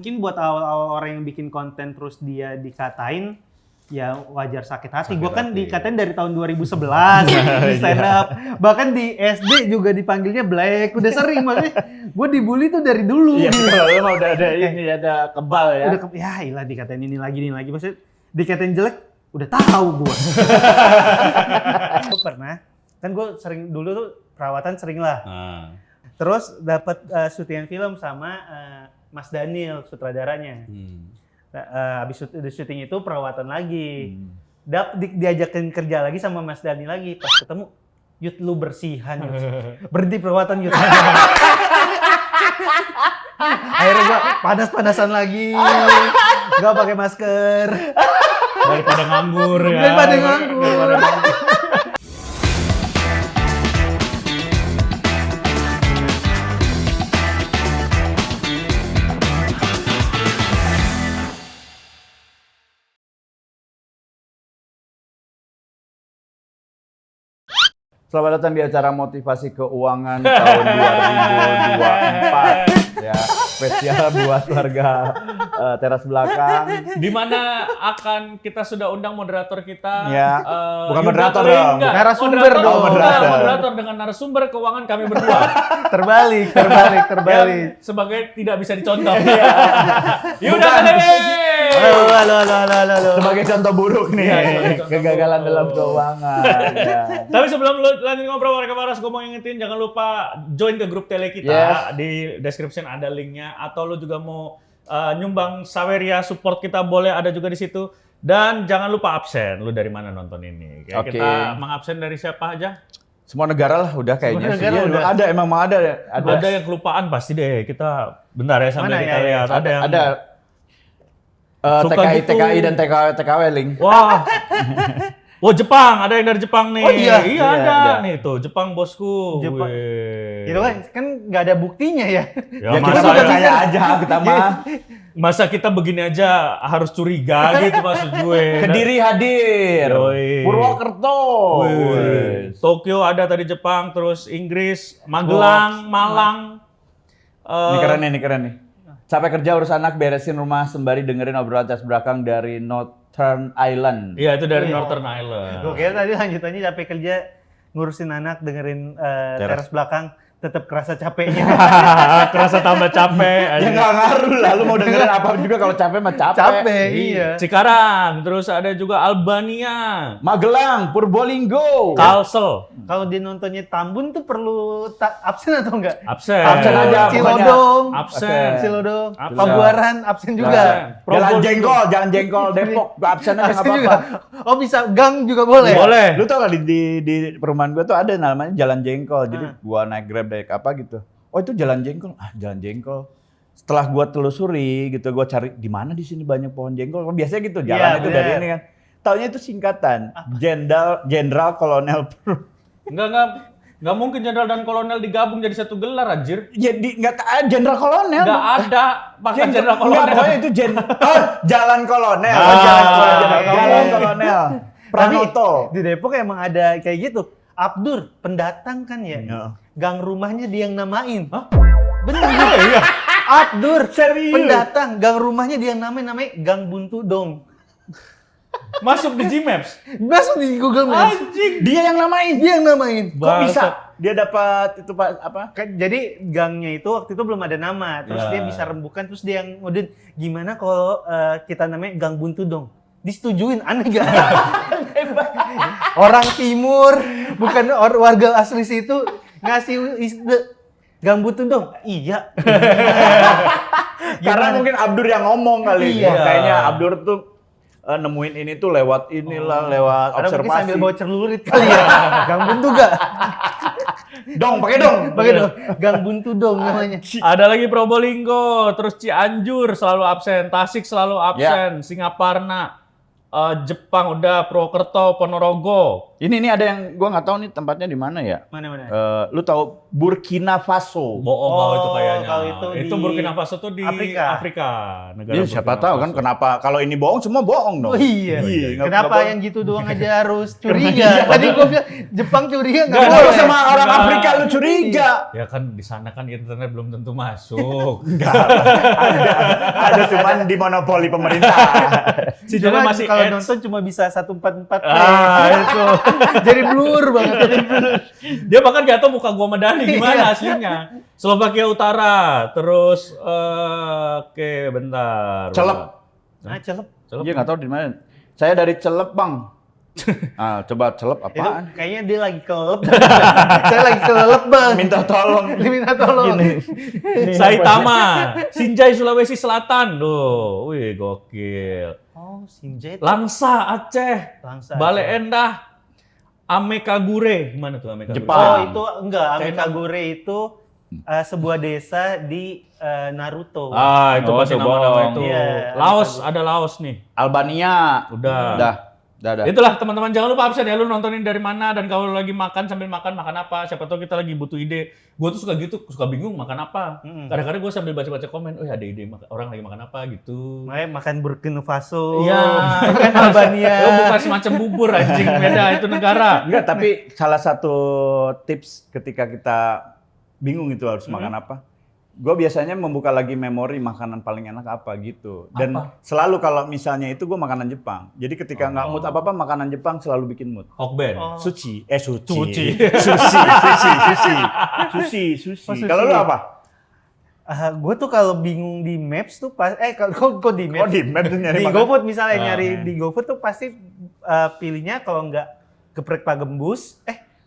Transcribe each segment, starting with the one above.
mungkin buat awal-awal orang yang bikin konten terus dia dikatain, ya wajar sakit hati. Gue kan dikatain dari tahun 2011 di stand up. Bahkan di SD juga dipanggilnya Black. Udah sering maksudnya. Gue dibully tuh dari dulu. Iya, gitu. kalau lu mah udah ada ini, ada kebal ya. Ya ilah dikatain ini lagi. Maksudnya dikatain jelek, udah tahu gue. Gue pernah, kan gue sering dulu tuh perawatan sering lah. Terus dapat syutingan film sama Mas Daniel, sutradaranya. Habis syuting itu perawatan lagi. Diajakin kerja lagi sama Mas Daniel lagi. Pas ketemu, Yud lu bersihan. Berhenti perawatan Yud. Akhirnya gua panas-panasan lagi. Gak pakai masker. Daripada nganggur ya. Daripada nganggur. Selamat datang di acara motivasi keuangan tahun 2024 ya, spesial buat warga teras belakang. Di mana akan kita sudah undang moderator kita. Ya, bukan Yuda moderator Turing, dong. enggak. Narasumber dong. Moderator dengan narasumber keuangan kami berdua. Terbalik. Yang sebagai tidak bisa dicontoh. Yuda Turing. Halo. Sebagai contoh buruk nih, contoh kegagalan buruk. dalam keuangan. Ya. Tapi sebelum lu lanjut ngobrol warga Waras, gue mau ingetin jangan lupa join ke grup tele kita. Yes. Di description ada linknya. Atau lu juga mau nyumbang Saweria, support kita boleh ada juga di situ. Dan jangan lupa absen. Lu dari mana nonton ini? Kayak Oke. kita mengabsen dari siapa aja? Semua negara lah udah kayaknya. Semua negara Iya, udah. ada emang mau ada. Ada yang kelupaan pasti deh. Kita bentar ya sambil Mana kita ya? lihat. Ada yang Ada. Suka TKI, gitu. TKI dan TKW link. Wah. Oh Jepang, ada yang dari Jepang nih. Oh, iya? Iya ada. Ada. Nih tuh Jepang bosku. Jepang. Wih. Itu kan nggak ada buktinya ya. Ya, Ya kita masa, percaya aja kita mah. masa kita begini aja harus curiga gitu maksud gue. Kediri hadir. Yoi. Purwokerto. Wih. Tokyo ada tadi Jepang, terus Inggris, Magelang, Malang. Ini keren nih. Capek kerja urus anak, beresin rumah sembari dengerin obrolan atas belakang dari Northern Island. Iya itu dari Iya. Northern Island. Gue kira tadi lanjutannya capek kerja ngurusin anak dengerin teras belakang tetap kerasa capeknya. Kerasa tambah capek. Ya nggak ngaruh lah, lu mau dengerin apa juga kalau capek mah capek. Capek, iya. Cikarang, terus ada juga Albania, Magelang, Purbolinggo. Kalsel, Kalau dia nontonnya Tambun tuh perlu absen atau enggak? absen. Absen aja, pokoknya. Cilodong, Absen. Cilodong, Absen. Pabuaran absen juga. Jalan Jengkol, Depok, absen aja nggak Absen apa-apa. juga. Oh bisa gang juga boleh. Boleh. Lu tau gak di perumahan gua tuh ada namanya Jalan Jengkol. Jadi gua naik Grab dari apa gitu. Oh itu Jalan Jengkol. Jalan Jengkol. Setelah gua telusuri gitu, gua cari di mana di sini banyak pohon jengkol. Kan biasanya gitu, jalan Iya, itu bener. dari ini kan. Taunya itu singkatan. Jenderal Kolonel. Enggak mungkin jenderal dan kolonel digabung jadi satu gelar anjir. Jadi Jenderal Kolonel. Enggak ada bahkan jenderal Enggak, kolonel. pokoknya itu Jalan Kolonel. Ah, Jalan Kolonel. Pranoto. Di Depok emang ada kayak gitu. Abdur, pendatang kan ya. Iya. Gang rumahnya dia yang namain. Hah? Bener. Iya. Abdur, Serius? pendatang. Gang rumahnya dia yang namanya Gang Buntu Dong. Masuk di Gmaps. Masuk di Google Maps. Anjing. Dia yang namain. Dia yang namain. Kok bisa? Dia dapat itu apa? Jadi gangnya itu waktu itu belum ada nama. Terus Ya. dia bisa rembukan. Terus dia yang ngudin, gimana kalau kita namanya Gang Buntu Dong? Disetujuin, aneh gak? Orang timur, bukan warga asli situ, ngasih ide Gang Buntu Dong? Iya. Karena mungkin Abdur yang ngomong kali. Iya. Kayaknya Abdur tuh nemuin ini tuh lewat inilah, lewat Karena mungkin observasi. sambil bawa celurit kali ya. Gang Buntu gak? Dong, pakai dong. Pakai dong. Gang Buntu Dong namanya. Ada lagi Probolinggo, terus Cianjur selalu absen, Tasik selalu absen, Singaparna. Jepang udah, Purwokerto, Ponorogo. Ini ada yang gua nggak tahu nih tempatnya di mana ya. Mana? Lu tahu Burkina Faso? Bohong kalau itu kayaknya. kalau itu di Burkina Faso tuh di Afrika. Negara Iya, siapa Burkina tahu kan Faso. kenapa kalau ini bohong semua bohong dong. Oh iya. nggak Kenapa boleh. yang gitu doang aja harus curiga? Tadi gua bilang Jepang curiga nggak Kenapa boleh. sama orang Enggak. Afrika lu curiga? Ya kan di sana kan internet belum tentu masuk. Enggak. ada cuman di monopoli pemerintah. Sinyalnya Cuma masih kalau edge. nonton cuma bisa 144p. Itu. Jadi blur banget. Jadi blur. Dia bahkan gak tahu muka gua sama Dani gimana aslinya. Slovakia Utara, terus oke bentar. Celep. Nah, celep. Celep. Iya nggak tahu di mana. Saya dari Celep, Bang. Coba Celep Itu apaan? kayaknya dia lagi kelelep. Saya lagi kelelep, Bang. Minta tolong. Diminta tolong. Saitama, Sinjai Sulawesi Selatan. Duh, wih gokil. Oh, Sinjai. Langsa Aceh, Langsa. Bale Endah, Amekagure. Gimana tuh Amekagure? Jepang. Oh, itu enggak. China. Amekagure itu sebuah desa di Naruto. Itu Oh, pasti coba. nama-nama itu. Iya, Laos, ada Laos nih. Albania. Udah. Dah. Itulah teman-teman, jangan lupa absen ya, lu nontonin dari mana, dan kalau lu lagi makan sambil makan apa, siapa tahu kita lagi butuh ide. Gue tuh suka gitu, suka bingung makan apa. Kadang-kadang gue sambil baca-baca komen, oh ya ada ide orang lagi makan apa gitu. Makanya makan Burkina Faso. Iya, Makan Albania. Lu bukan semacam bubur anjing, beda itu negara. Enggak, tapi salah satu tips ketika kita bingung itu harus makan apa. Gue biasanya membuka lagi memori makanan paling enak apa gitu. Dan selalu kalau misalnya itu gue makanan Jepang. Jadi ketika nggak mood apa-apa, makanan Jepang selalu bikin mood. Hokben. Oh. Sushi. Sushi. Sushi. Kalau lu apa? Gue tuh kalau bingung di Maps tuh kalau di Maps. Oh, di map tuh nyari Di makan. GoFood misalnya nyari Nah. di GoFood tuh pasti pilihnya kalau nggak geprek Pak Gembus,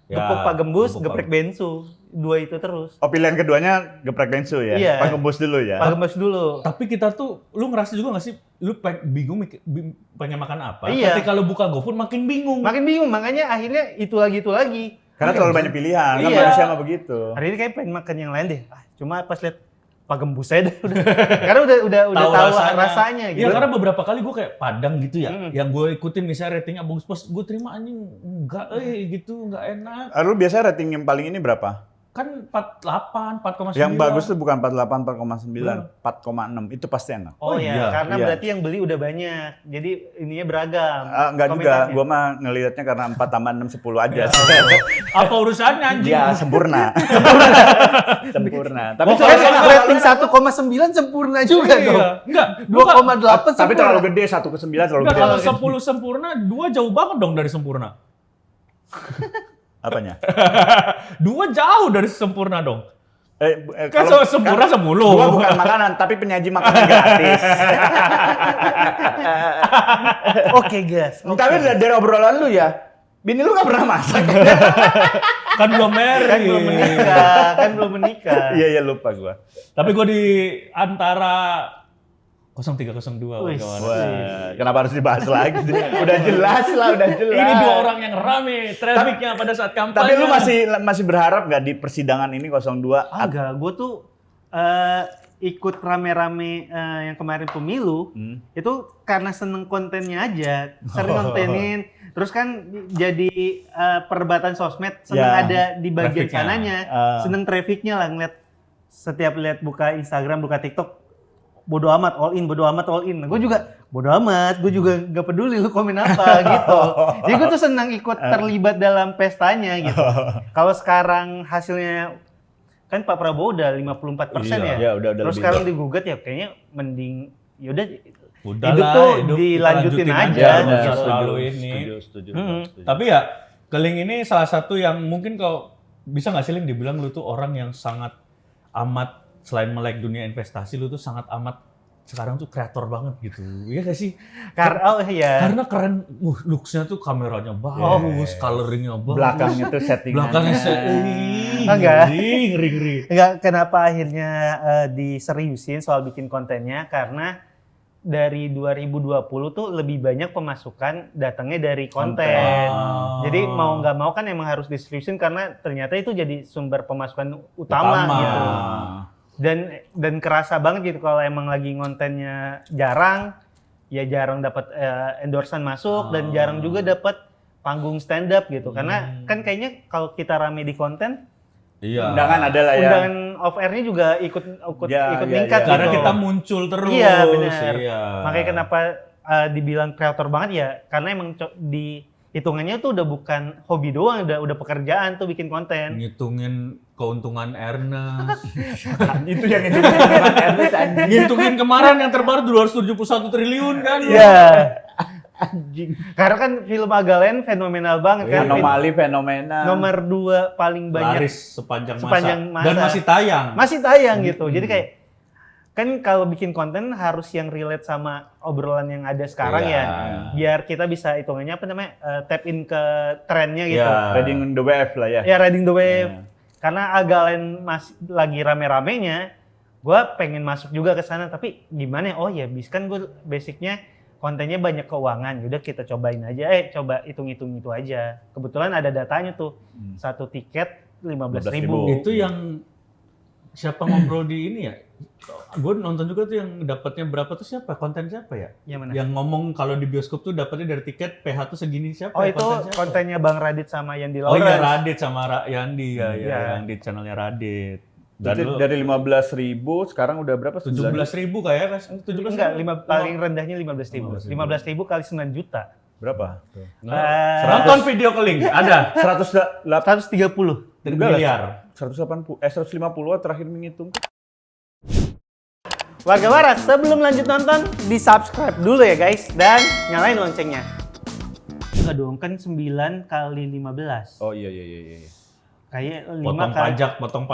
Ya, gepuk Pak Gembus, gepuk geprek Bensu. Dua itu terus. Oh, pilihan keduanya geprek bensu ya? Iya. Pak Gembus dulu ya? Pak Gembus dulu. Tapi kita tuh, lu ngerasa juga gak sih, lu bingung pengen makan apa? Iya. Ketika lu buka GoFood makin bingung. Makin bingung, makanya akhirnya itu lagi. Karena terlalu banyak pilihan, kan Iya. manusia mah begitu. Hari ini kayak pengen makan yang lain deh. Cuma pas lihat Pak Gembus saya udah. Karena udah tahu rasanya gitu. Iya, karena beberapa kali gue kayak Padang gitu ya, Hmm. yang gue ikutin misalnya ratingnya bagus, pas gue terima anjing enggak, gitu enggak enak. Lu biasanya rating yang paling ini berapa? Kan 48, 4,9. Yang bagus tuh bukan 48, 4,9, 4,6. Itu pasti enak. Oh, iya, karena iya. berarti yang beli udah banyak. Jadi ininya beragam. Enggak juga, komentarnya. gua mah ngelihatnya karena 4 tambah 6, 10 aja. Apa urusannya anjing? Iya, sempurna. Sempurna. Tapi Oh, Kan Kalau rating 1,9 sempurna juga dong. Enggak, 2,8 tapi sempurna. terlalu gede, 1/9 terlalu Enggak, gede. kalau 10 sempurna, 2 jauh banget dong dari sempurna. Apanya? 2 jauh dari sempurna dong. Kan kalau- sempurna 10. Gua bukan makanan, tapi penyaji makanan gratis. Oke, guys. Tapi dari obrolan lu ya, bini lu gak pernah masak. Kan belum married. Kan belum menikah. Iya, lupa gua. Tapi gue di antara 0302. Wih, kawan. Wah, kenapa harus dibahas lagi? Udah jelas lah, udah jelas. Ini 2 orang yang rame trafficnya pada saat kampanye. Tapi lu masih berharap nggak di persidangan ini 02? Enggak, gue tuh ikut rame-rame yang kemarin pemilu itu karena seneng kontennya aja, sering nontonin. Terus kan jadi perdebatan sosmed, seneng Ya, ada di bagian trafficnya. sananya, seneng trafficnya lah ngeliat setiap lihat buka Instagram, buka TikTok, bodo amat all in. Gue juga bodo amat, gue juga nggak peduli lu komen apa gitu. Jadi gue tuh senang ikut terlibat dalam pestanya gitu. Kalau sekarang hasilnya kan Pak Prabowo udah 54% Iya, ya. udah Terus lebih. sekarang digugat ya kayaknya mending yaudah Udah hidup lah, tuh hidup dilanjutin kita aja, nggak usah gitu. selalu ini. Setuju. Tapi ya, Keling ini salah satu yang mungkin kalau bisa nggak sih Ling dibilang lu tuh orang yang sangat amat, selain melek dunia investasi, lu tuh sangat amat sekarang tuh kreator banget gitu. Iya gak sih? iya. Karena keren, looks-nya tuh kameranya bagus, coloringnya bagus. Belakangnya tuh settingan. Belakangnya Enggak. ngeri. Enggak, kenapa akhirnya diseriusin soal bikin kontennya, karena dari 2020 tuh lebih banyak pemasukan datangnya dari konten. Jadi mau nggak mau kan emang harus diseriusin karena ternyata itu jadi sumber pemasukan utama. gitu. Dan kerasa banget gitu kalau emang lagi kontennya jarang, ya jarang dapat endorsan masuk dan jarang juga dapat panggung stand up gitu. Karena kan kayaknya kalau kita rame di konten, undangan ada lah ya. Undangan off air-nya juga ikut meningkat gitu. Karena kita muncul terus. Iya benar. Iya. Makanya kenapa dibilang kreator banget ya, karena emang di hitungannya tuh udah bukan hobi doang, udah pekerjaan tuh bikin konten. Ngitungin keuntungan Ernest. Itu yang ngitungin Ernest anjing. Ngitungin kemarin yang terbaru 271 triliun kan. Iya. Anjing. Karena kan film Agalen fenomenal banget kan. Anomali fenomenal. Nomor 2 paling banyak laris sepanjang masa. masa. Dan masih tayang. Masih tayang gitu. Jadi kayak kan kalau bikin konten harus yang relate sama obrolan yang ada sekarang ya. Biar kita bisa hitungannya apa namanya tap in ke trennya gitu. Riding the wave lah ya. Ya riding the wave. Karena Agalen masih lagi rame-ramenya, gue pengen masuk juga ke sana. Tapi gimana? Oh ya, kan gue basicnya kontennya banyak keuangan. Udah kita cobain aja. Coba hitung-hitung itu aja. Kebetulan ada datanya tuh. Satu tiket 15.000. Itu yang siapa ngobrol di ini ya? Gue nonton juga tuh yang dapatnya berapa tuh siapa? Konten siapa ya? Yang mana? Yang ngomong kalau di bioskop tuh dapatnya dari tiket PH tuh segini siapa? Oh ya? itu kontennya Bang Radit sama Yandi Lawrence. Oh iya Radit sama Yandi ya, yang di channelnya Radit. Dari 15.000 sekarang udah berapa? 17.000 kayak kan? 17 enggak, paling rendahnya 15.000. 15.000 kali 9 juta. Berapa? Nonton video keling ada 130 miliar. 150 terakhir menghitung. Warga Waras, sebelum lanjut nonton, di-subscribe dulu ya guys, dan nyalain loncengnya. Enggak dong, kan 9 kali 15. Oh iya. Kayak 5 Potong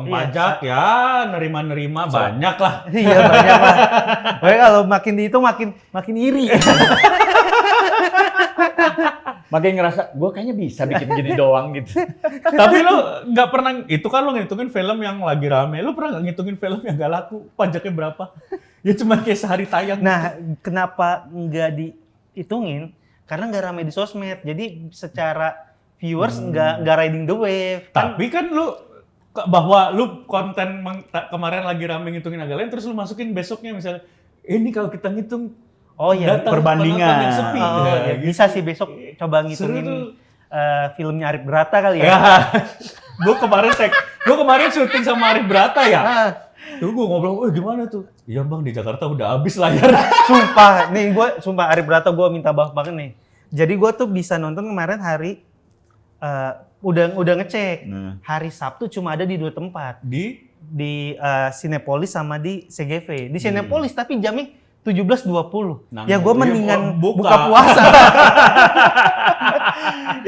pajak ya, nerima banyak lah. Iya banyak lah. Pokoknya kalau makin dihitung makin iri. Makin ngerasa, gue kayaknya bisa bikin gini doang gitu. Tapi lu nggak pernah, itu kan lu ngitungin film yang lagi rame, lu pernah nggak ngitungin film yang nggak laku, pajaknya berapa? Ya cuma kayak sehari tayang. Nah, kenapa nggak dihitungin? Karena nggak rame di sosmed, jadi secara viewers nggak riding the wave. Tapi kan lu, bahwa lu konten kemarin lagi rame ngitungin agak lain, terus lu masukin besoknya misalnya, ini kalau kita ngitung, oh iya, perbandingan. Yang sepi. Ya, gitu. bisa sih besok coba ngitungin filmnya Arif Brata kali ya. Gue kemarin syuting sama Arif Brata ya. Tuh gue ngobrol, gimana tuh? Iya bang, di Jakarta udah habis layar. Sumpah Arif Brata gue minta maaf banget nih. Jadi gue tuh bisa nonton kemarin hari, udah ngecek. Hari Sabtu cuma ada di 2 tempat. Di Cinepolis sama di CGV. Di Cinepolis tapi jamnya 17.20. Ya gue mendingan buka puasa.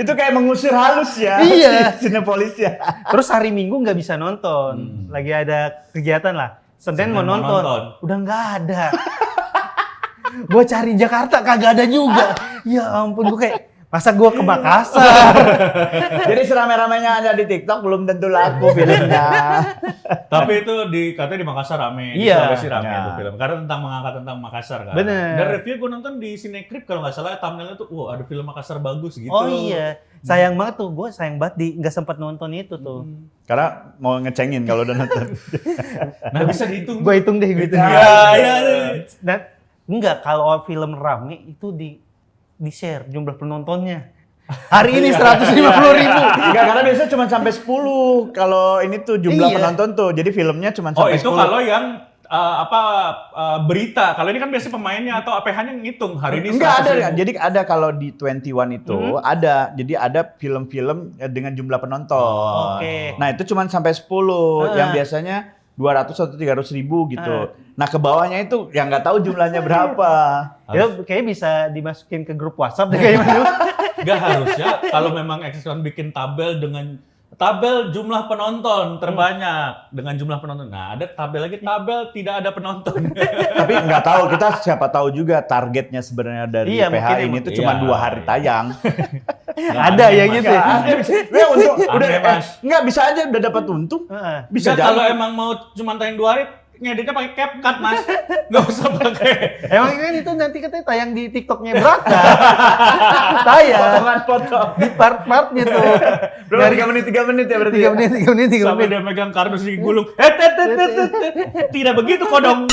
Itu kayak mengusir halus ya. Iya. Cinepolis ya. Terus hari Minggu nggak bisa nonton. Lagi ada kegiatan lah. Senin mau nonton. Udah nggak ada. Gue cari Jakarta kagak ada juga. Ya ampun, gue kayak masa gue ke Makassar. Jadi serame-ramenya ada di TikTok belum tentu laku filmnya. Tapi itu katanya di Makassar rame, di Iya. Sulawesi rame itu film. Karena mengangkat tentang Makassar kan. Bener. Dan review gue nonton di Cinecrip kalau nggak salah thumbnailnya tuh, ada film Makassar bagus gitu. Oh iya, sayang banget tuh, gue sayang banget nggak sempat nonton itu tuh. Karena mau ngecengin kalau udah nonton. Nah bisa dihitung. Gue hitung deh gitu. Iya. Dan enggak, kalau film rame itu di share jumlah penontonnya. Hari ini 150.000. Enggak, karena biasanya cuma sampai 10 kalau ini tuh jumlah penonton tuh. Jadi filmnya cuma sampai 10. Oh itu kalau yang berita. Kalau ini kan biasanya pemainnya atau APH-nya ngitung hari ini. Enggak ada. Jadi ada kalau di 21 itu ada. Jadi ada film-film dengan jumlah penonton. Oke. Nah itu cuma sampai 10. Yang biasanya 200 atau 300 ribu gitu. Nah ke bawahnya itu yang nggak tahu jumlahnya berapa. Ya kayaknya bisa dimasukin ke grup WhatsApp deh kayaknya. Nggak harusnya kalau memang Exxon bikin tabel dengan tabel jumlah penonton terbanyak dengan jumlah penonton. Nah, ada tabel lagi tabel tidak ada penonton. Tapi nggak tahu, kita siapa tahu juga targetnya sebenarnya dari PH ini tuh cuma 2 hari tayang. Ada ya gitu. Ya untung udah nggak bisa aja udah dapat untung. Bisa kalau emang mau cuma tayang 2 hari ngeditnya pakai CapCut Mas, nggak usah pakai. Emang kan itu nanti katanya tayang di TikToknya Brata. Tayang. Potongan foto. Di part-partnya tuh. Dari 3 menit ya berarti. 3 menit. Sampai dia megang kardus digulung. Tidak begitu kodong.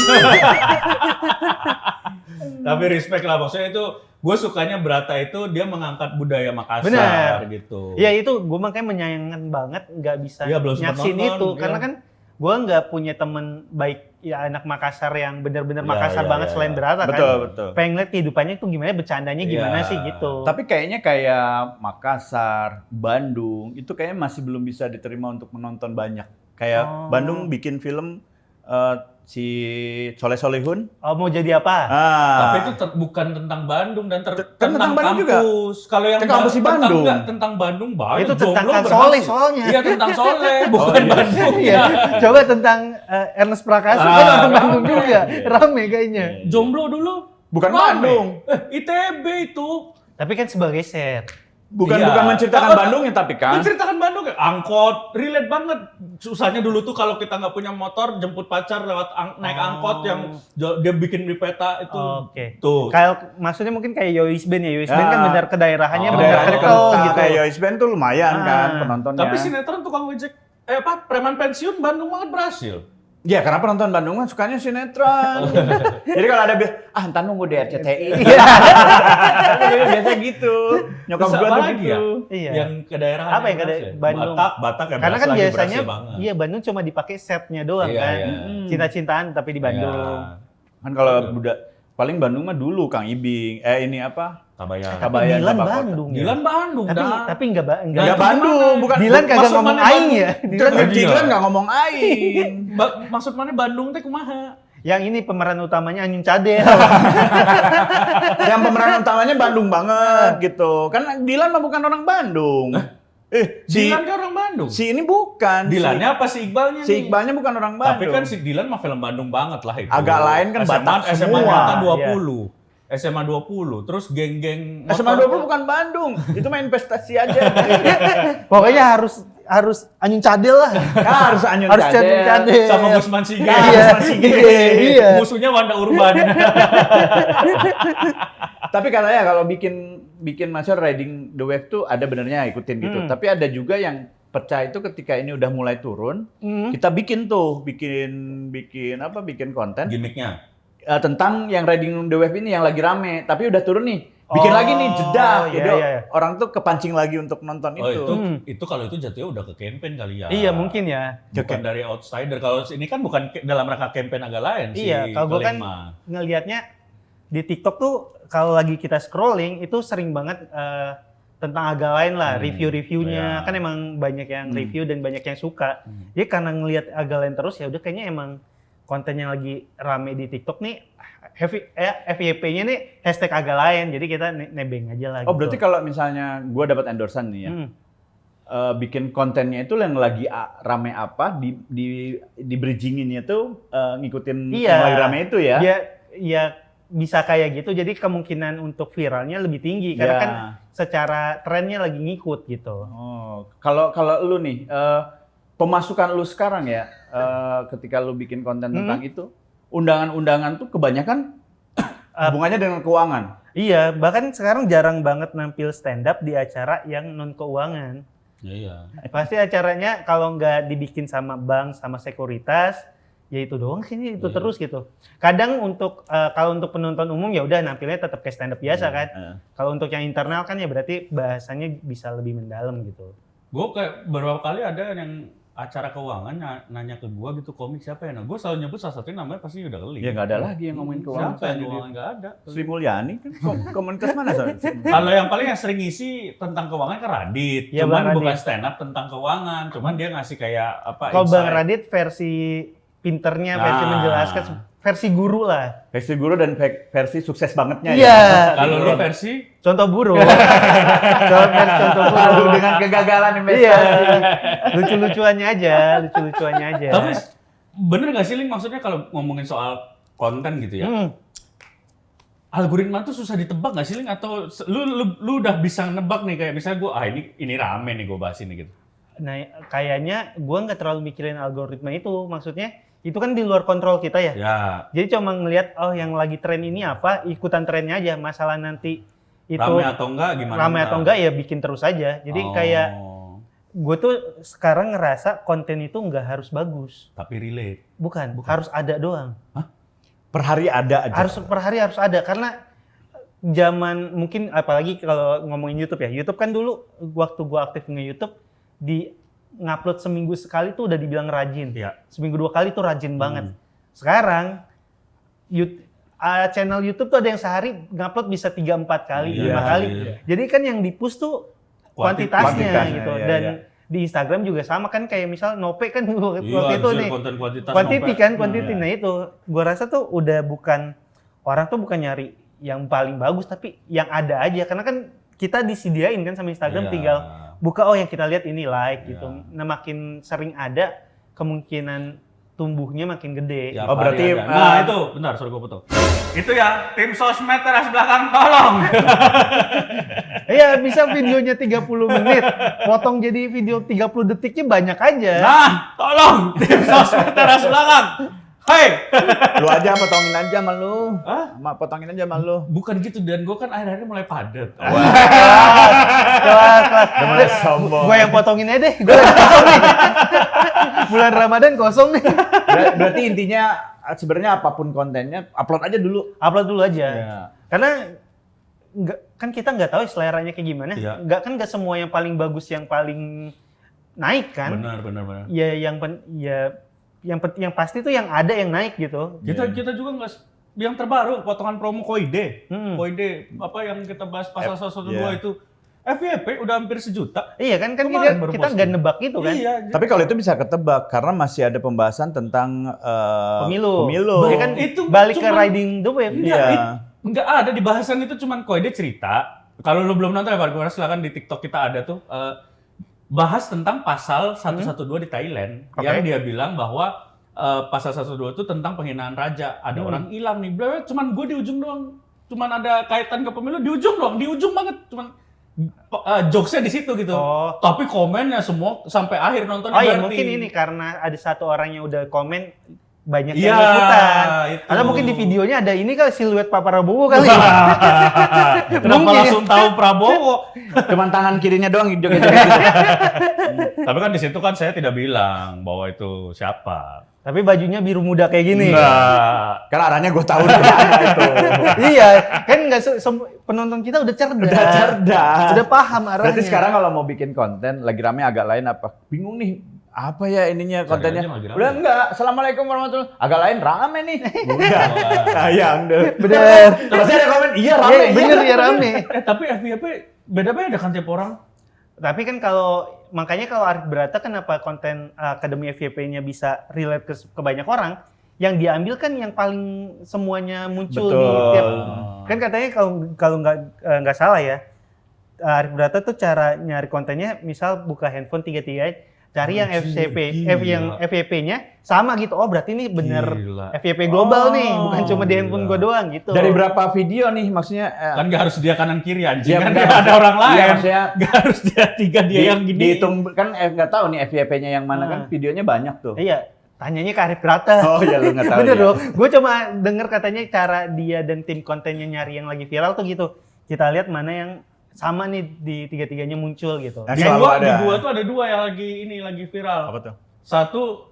Tapi respect lah, maksudnya itu gue sukanya Brata itu dia mengangkat budaya Makassar Bener. gitu. Ya itu gue makanya menyayangkan banget nggak bisa Iya, belum sempat nyaksin nonton, itu iya. karena kan gue nggak punya temen baik ya anak Makassar yang bener-bener Iya, Makassar iya, banget iya, selain iya. Berata kan. Betul. Pengen lihat kehidupannya itu gimana, bercandanya gimana Iya. sih gitu. Tapi kayaknya kayak Makassar, Bandung, itu kayaknya masih belum bisa diterima untuk menonton banyak. Kayak Oh. Bandung bikin film si Soleh Solihun. Oh mau jadi apa? Tapi itu bukan tentang Bandung dan Tentang tentang Bandung juga. kampus. Kalau yang Ke kampus di Bandung. tentang Bandung banyak. Itu tentang Jomblo Kang berhasil. Soleh soalnya. Iya tentang Soleh, bukan iya. Bandung. Iya. Coba tentang Ernest Prakasa kan orang Bandung juga. Rame kayaknya. Jomblo dulu. Bukan rame. Bandung. ITB itu. Tapi kan sebagai set. Bukan Iya. menceritakan Oh, Bandungnya tapi kan. Menceritakan Bandung ya, angkot, relate banget. Susahnya dulu tuh kalau kita nggak punya motor, jemput pacar lewat naik angkot yang dia bikin di peta itu. Oke. Tuh. Kayak maksudnya mungkin kayak Yois Band ya. Yois Band kan Ya. benar kedaerahannya Oh, benar daerahnya kental kan, gitu. kayak Yois Band tuh lumayan kan Ah. penontonnya. Tapi sinetron tukang ojek, preman pensiun Bandung banget berhasil. Ya karena penonton Bandung kan sukanya sinetron. Jadi kalau ada entar nunggu di RCTI. Iya. Biasa gitu. Nyokap Terus gua apa tuh lagi gitu. ya? Iya. Yang ke daerah Apa yang ke Bandung? Batak ya. Karena kan lagi biasanya berhasil banget. iya Bandung cuma dipakai setnya doang Iya, kan. iya. Cinta-cintaan tapi di Bandung. Iya. Kan kalau paling Bandung mah dulu Kang Ibing. Ini apa? Tabayan. Tabayan, Dilan Tabakota. Bandung ya. Dilan Bandung Tapi enggak Nah, Ya itu Bandung, gimana? bukan Dilan kagak maksud ngomong mana aing Bandung? ya. Dilan Dilan nggak ngomong aing. Maksud mana Bandung teh kumaha? yang ini pemeran utamanya Anyun Cadel. Yang pemeran utamanya Bandung banget gitu. Kan Dilan mah bukan orang Bandung. Dilan kan orang Bandung. Si ini bukan. Dilannya apa si Iqbalnya Si nih? Iqbalnya bukan orang Bandung. Tapi kan si Dilan mah film Bandung banget lah itu. Agak lain kan Batak SMA semua. nyata 20. SMA 20. Terus geng-geng SMA motor. 20 bukan Bandung. Itu mah investasi aja. Pokoknya harus Anyun Cadel lah. Harus Anyun Harus Anyun Cadel. Sama Gusman Sige. Iya. Iya. Musuhnya Wanda Urban. Tapi katanya kalau bikin master riding the wave tuh ada benernya ikutin gitu. Tapi ada juga yang percaya itu ketika ini udah mulai turun, kita bikin konten Gimiknya. tentang yang riding the wave ini yang lagi rame, tapi udah turun nih. Bikin lagi nih jeda, iya, jadi iya. orang tuh kepancing lagi untuk nonton Oh itu. itu kalau itu jatuhnya udah ke campaign kali ya. Iya mungkin ya. Bukan dari outsider. Kalau ini kan bukan dalam rangka campaign agak lain sih. Iya, kalau gue kan ngelihatnya di TikTok tuh kalau lagi kita scrolling itu sering banget tentang agak lain lah, review-reviewnya. Iya. Kan emang banyak yang review dan banyak yang suka. Jadi karena ngelihat agak lain terus ya udah kayaknya emang konten yang lagi rame di TikTok nih FYP-nya nih hashtag agak lain. Jadi kita nebeng aja lah Oh gitu. berarti kalau misalnya gue dapat endorsan nih ya, bikin kontennya itu yang lagi rame apa, di bridginginnya tuh ngikutin Iya. yang lagi rame itu ya? Ya bisa kayak gitu. Jadi kemungkinan untuk viralnya lebih tinggi karena Ya. kan secara trennya lagi ngikut gitu. Oh, kalau lu nih, pemasukan lu sekarang ya, ketika lu bikin konten tentang itu, undangan-undangan tuh kebanyakan hubungannya dengan keuangan. Iya, bahkan sekarang jarang banget nampil stand up di acara yang non keuangan. Iya. Pasti acaranya kalau nggak dibikin sama bank sama sekuritas, ya itu doang sih itu terus gitu. Kadang untuk kalau untuk penonton umum ya udah nampilnya tetap kayak stand up biasa kan. Kalau untuk yang internal kan ya berarti bahasanya bisa lebih mendalam gitu. Gue kayak beberapa kali ada yang acara keuangan nanya ke gue gitu, komik siapa ya? Nah gue selalu nyebut salah satunya namanya pasti udah Keling. Ya nggak ada lagi yang ngomongin keuangan. Siapa yang keuangan nggak ada? Sri Mulyani kan komunitas mana soalnya? Kalau yang paling yang sering ngisi tentang keuangan kan Radit. Ya, Cuman Bang bukan Radit. stand up tentang keuangan. Cuman dia ngasih kayak apa? Kalau Bang insight. Radit versi pinternya, versi menjelaskan, versi guru lah. Versi guru dan versi sukses bangetnya Iya. Kalau lu versi Contoh buruk. Contoh buruk. Aduh, dengan kegagalan investasi. Iya. Lucu-lucuannya aja. Tapi bener gak sih Ling, maksudnya kalau ngomongin soal konten gitu ya, algoritma tuh susah ditebak gak sih Ling? Atau lu udah bisa nebak nih kayak misalnya gue, ini rame nih gue bahas ini gitu. Nah, kayaknya gue nggak terlalu mikirin algoritma itu. Maksudnya itu kan di luar kontrol kita ya. Ya, Jadi cuma ngelihat oh yang lagi tren ini apa, ikutan trennya aja. Masalah nanti itu rame atau enggak gimana? rame atau enggak ya bikin terus aja. Jadi kayak gue tuh sekarang ngerasa konten itu nggak harus bagus. Tapi relate. Bukan, harus ada doang. Hah? Per hari ada aja. Per hari harus ada karena zaman mungkin apalagi kalau ngomongin YouTube ya. YouTube kan dulu waktu gua aktif nge-YouTube di ngupload seminggu sekali tuh udah dibilang rajin. Iya. Seminggu 2 kali tuh rajin banget. Sekarang channel YouTube tuh ada yang sehari ngupload bisa 3-4 kali, 5 kali. Iya. Jadi kan yang di-push tuh kuantitasnya gitu. Iya, Dan iya. di Instagram juga sama kan kayak misal Nope kan waktu itu nih. Konten kuantitas. Quantity Nope. kan, quantity. Nah itu gua rasa tuh udah bukan orang tuh bukan nyari yang paling bagus tapi yang ada aja karena kan kita disediain kan sama Instagram Iya. tinggal buka yang kita lihat ini like Iya. gitu. Nah makin sering ada kemungkinan tumbuhnya makin gede. Tiap Oh, berarti, hari ada. Nah itu, bentar, sorry gue potong. Itu ya, tim sosmed teras belakang, tolong. Iya bisa videonya 30 menit, potong jadi video 30 detiknya banyak aja. Nah, tolong, tim sosmed teras belakang. Hei! Lu aja potongin aja sama lu. Hah? Potongin aja sama lu. Bukan gitu, dan gue kan akhir-akhir mulai padat. Kelas. Udah mulai sombong. Gue yang potongin aja deh, gue yang kosong nih. Bulan Ramadan kosong nih. Berarti intinya sebenarnya apapun kontennya, upload aja dulu. Upload dulu aja. Iya. Karena kan kita nggak tahu seleranya kayak gimana. Iya. Nggak semua yang paling bagus yang paling naik kan. Benar. Ya yang pasti tuh yang ada yang naik gitu. Kita juga nggak yang terbaru potongan promo Koide. Hmm. Koide apa yang kita bahas pasal 112 iya. itu FYP udah hampir 1 juta. Iya kan Kemarin baru kita nggak posting. nebak itu kan. Iya. Tapi kalau itu bisa ketebak karena masih ada pembahasan tentang Pemilu. pemilu. Ya kan Itu balik ke cuman- riding the wave. Iya. Iya. Nggak ada di bahasan itu, cuman Koide cerita. Kalau lu belum nonton ya Pak, silakan di TikTok kita ada tuh bahas tentang pasal 112 di Thailand. Oke. Yang dia bilang bahwa pasal 112 itu tentang penghinaan raja. Ada orang hilang nih, cuman gue di ujung doang. Cuman ada kaitan ke pemilu di ujung doang, di ujung banget. Cuman jokesnya di situ gitu. Oh. Tapi komennya semua sampai akhir nontonnya Oh ya berarti. mungkin ini karena ada satu orang yang udah komen banyak Iya, yang ikutan. itu. Karena mungkin di videonya ada ini kali siluet Pak Prabowo kali. Kenapa Mungkin ya. langsung tahu Prabowo? Cuman tangan kirinya doang joget-joget gitu. Tapi kan di situ kan saya tidak bilang bahwa itu siapa. Tapi bajunya biru muda kayak gini. Enggak. Karena arahnya gue tahu gitu. Iya, kan nggak penonton kita udah cerdas. Udah cerdas. Udah paham arahnya. Berarti sekarang kalau mau bikin konten lagi rame agak lain apa? Bingung nih. Apa ya ininya kontennya? aja lagi rame. Udah enggak. Assalamualaikum warahmatullahi wabarakatuh. Agak lain rame nih. Udah. Sayang deh. Bener. Pasti ada komen, iya rame. Iya, bener ya rame. Tapi FYP beda-beda kan tiap orang. Tapi kan makanya kalau Arif Brata kenapa konten Akademi FYP-nya bisa relate ke banyak orang, yang diambil kan yang paling semuanya muncul di Betul. tiap. Kan katanya kalau nggak salah ya, Arif Brata tuh cara nyari kontennya misal buka handphone 3 cari yang yang FYP-nya sama gitu. Oh berarti ini bener Gila. FYP global nih, bukan cuma di gila. handphone gua doang gitu. Dari berapa video nih maksudnya? Kan nggak harus dia kanan kiri anjing. Ya, Kan benar. dia ada orang lain. Iya, maksudnya Nggak harus dia tiga dia yang gini. dihitung kan nggak tahu nih FYP-nya yang mana kan videonya banyak tuh. Iya, tanyanya ke Arif Brata. Oh iya lu nggak tahu. Bener ya. dong, gue cuma denger katanya cara dia dan tim kontennya nyari yang lagi viral tuh gitu. Kita lihat mana yang sama nih di tiga-tiganya muncul gitu. Nah, Di selalu ada. gua tuh ada 2 yang lagi viral. Apa tuh? Satu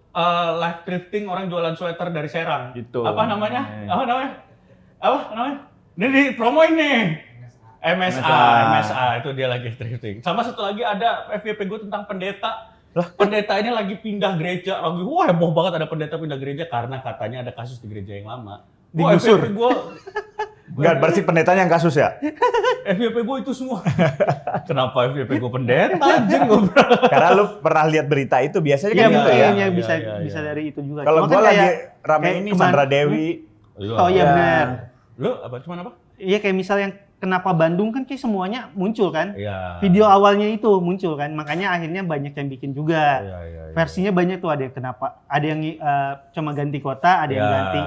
live thrifting orang jualan sweater dari Serang. Gitu. Apa namanya? Apa namanya? Ini di promoin nih. MSA itu dia lagi thrifting. Sama satu lagi ada FYP gue tentang pendeta. Pendeta ini lagi pindah gereja. Lagi wah heboh banget ada pendeta pindah gereja karena katanya ada kasus di gereja yang lama. Wah, Digusur. FYP gue Enggak, berarti pendetanya yang kasus ya? FYP gue itu semua. Kenapa FYP gue pendeta anjing ngobrol. Karena lu pernah lihat berita itu biasanya Iya kan gitu ya. mungkin bisa Iya, bisa iya. dari itu juga. Kalau Cuma gua kan lagi rame kayak ini kemarin- Sandra Dewi. Oh iya benar. Lu apa cuman apa? Iya kayak misal yang kenapa Bandung kan kayak semuanya muncul kan. Iya. Video awalnya itu muncul kan. Makanya akhirnya banyak yang bikin juga. Iya. Versinya banyak tuh ada yang kenapa. Ada yang cuma ganti kota, ada yang Iya. ganti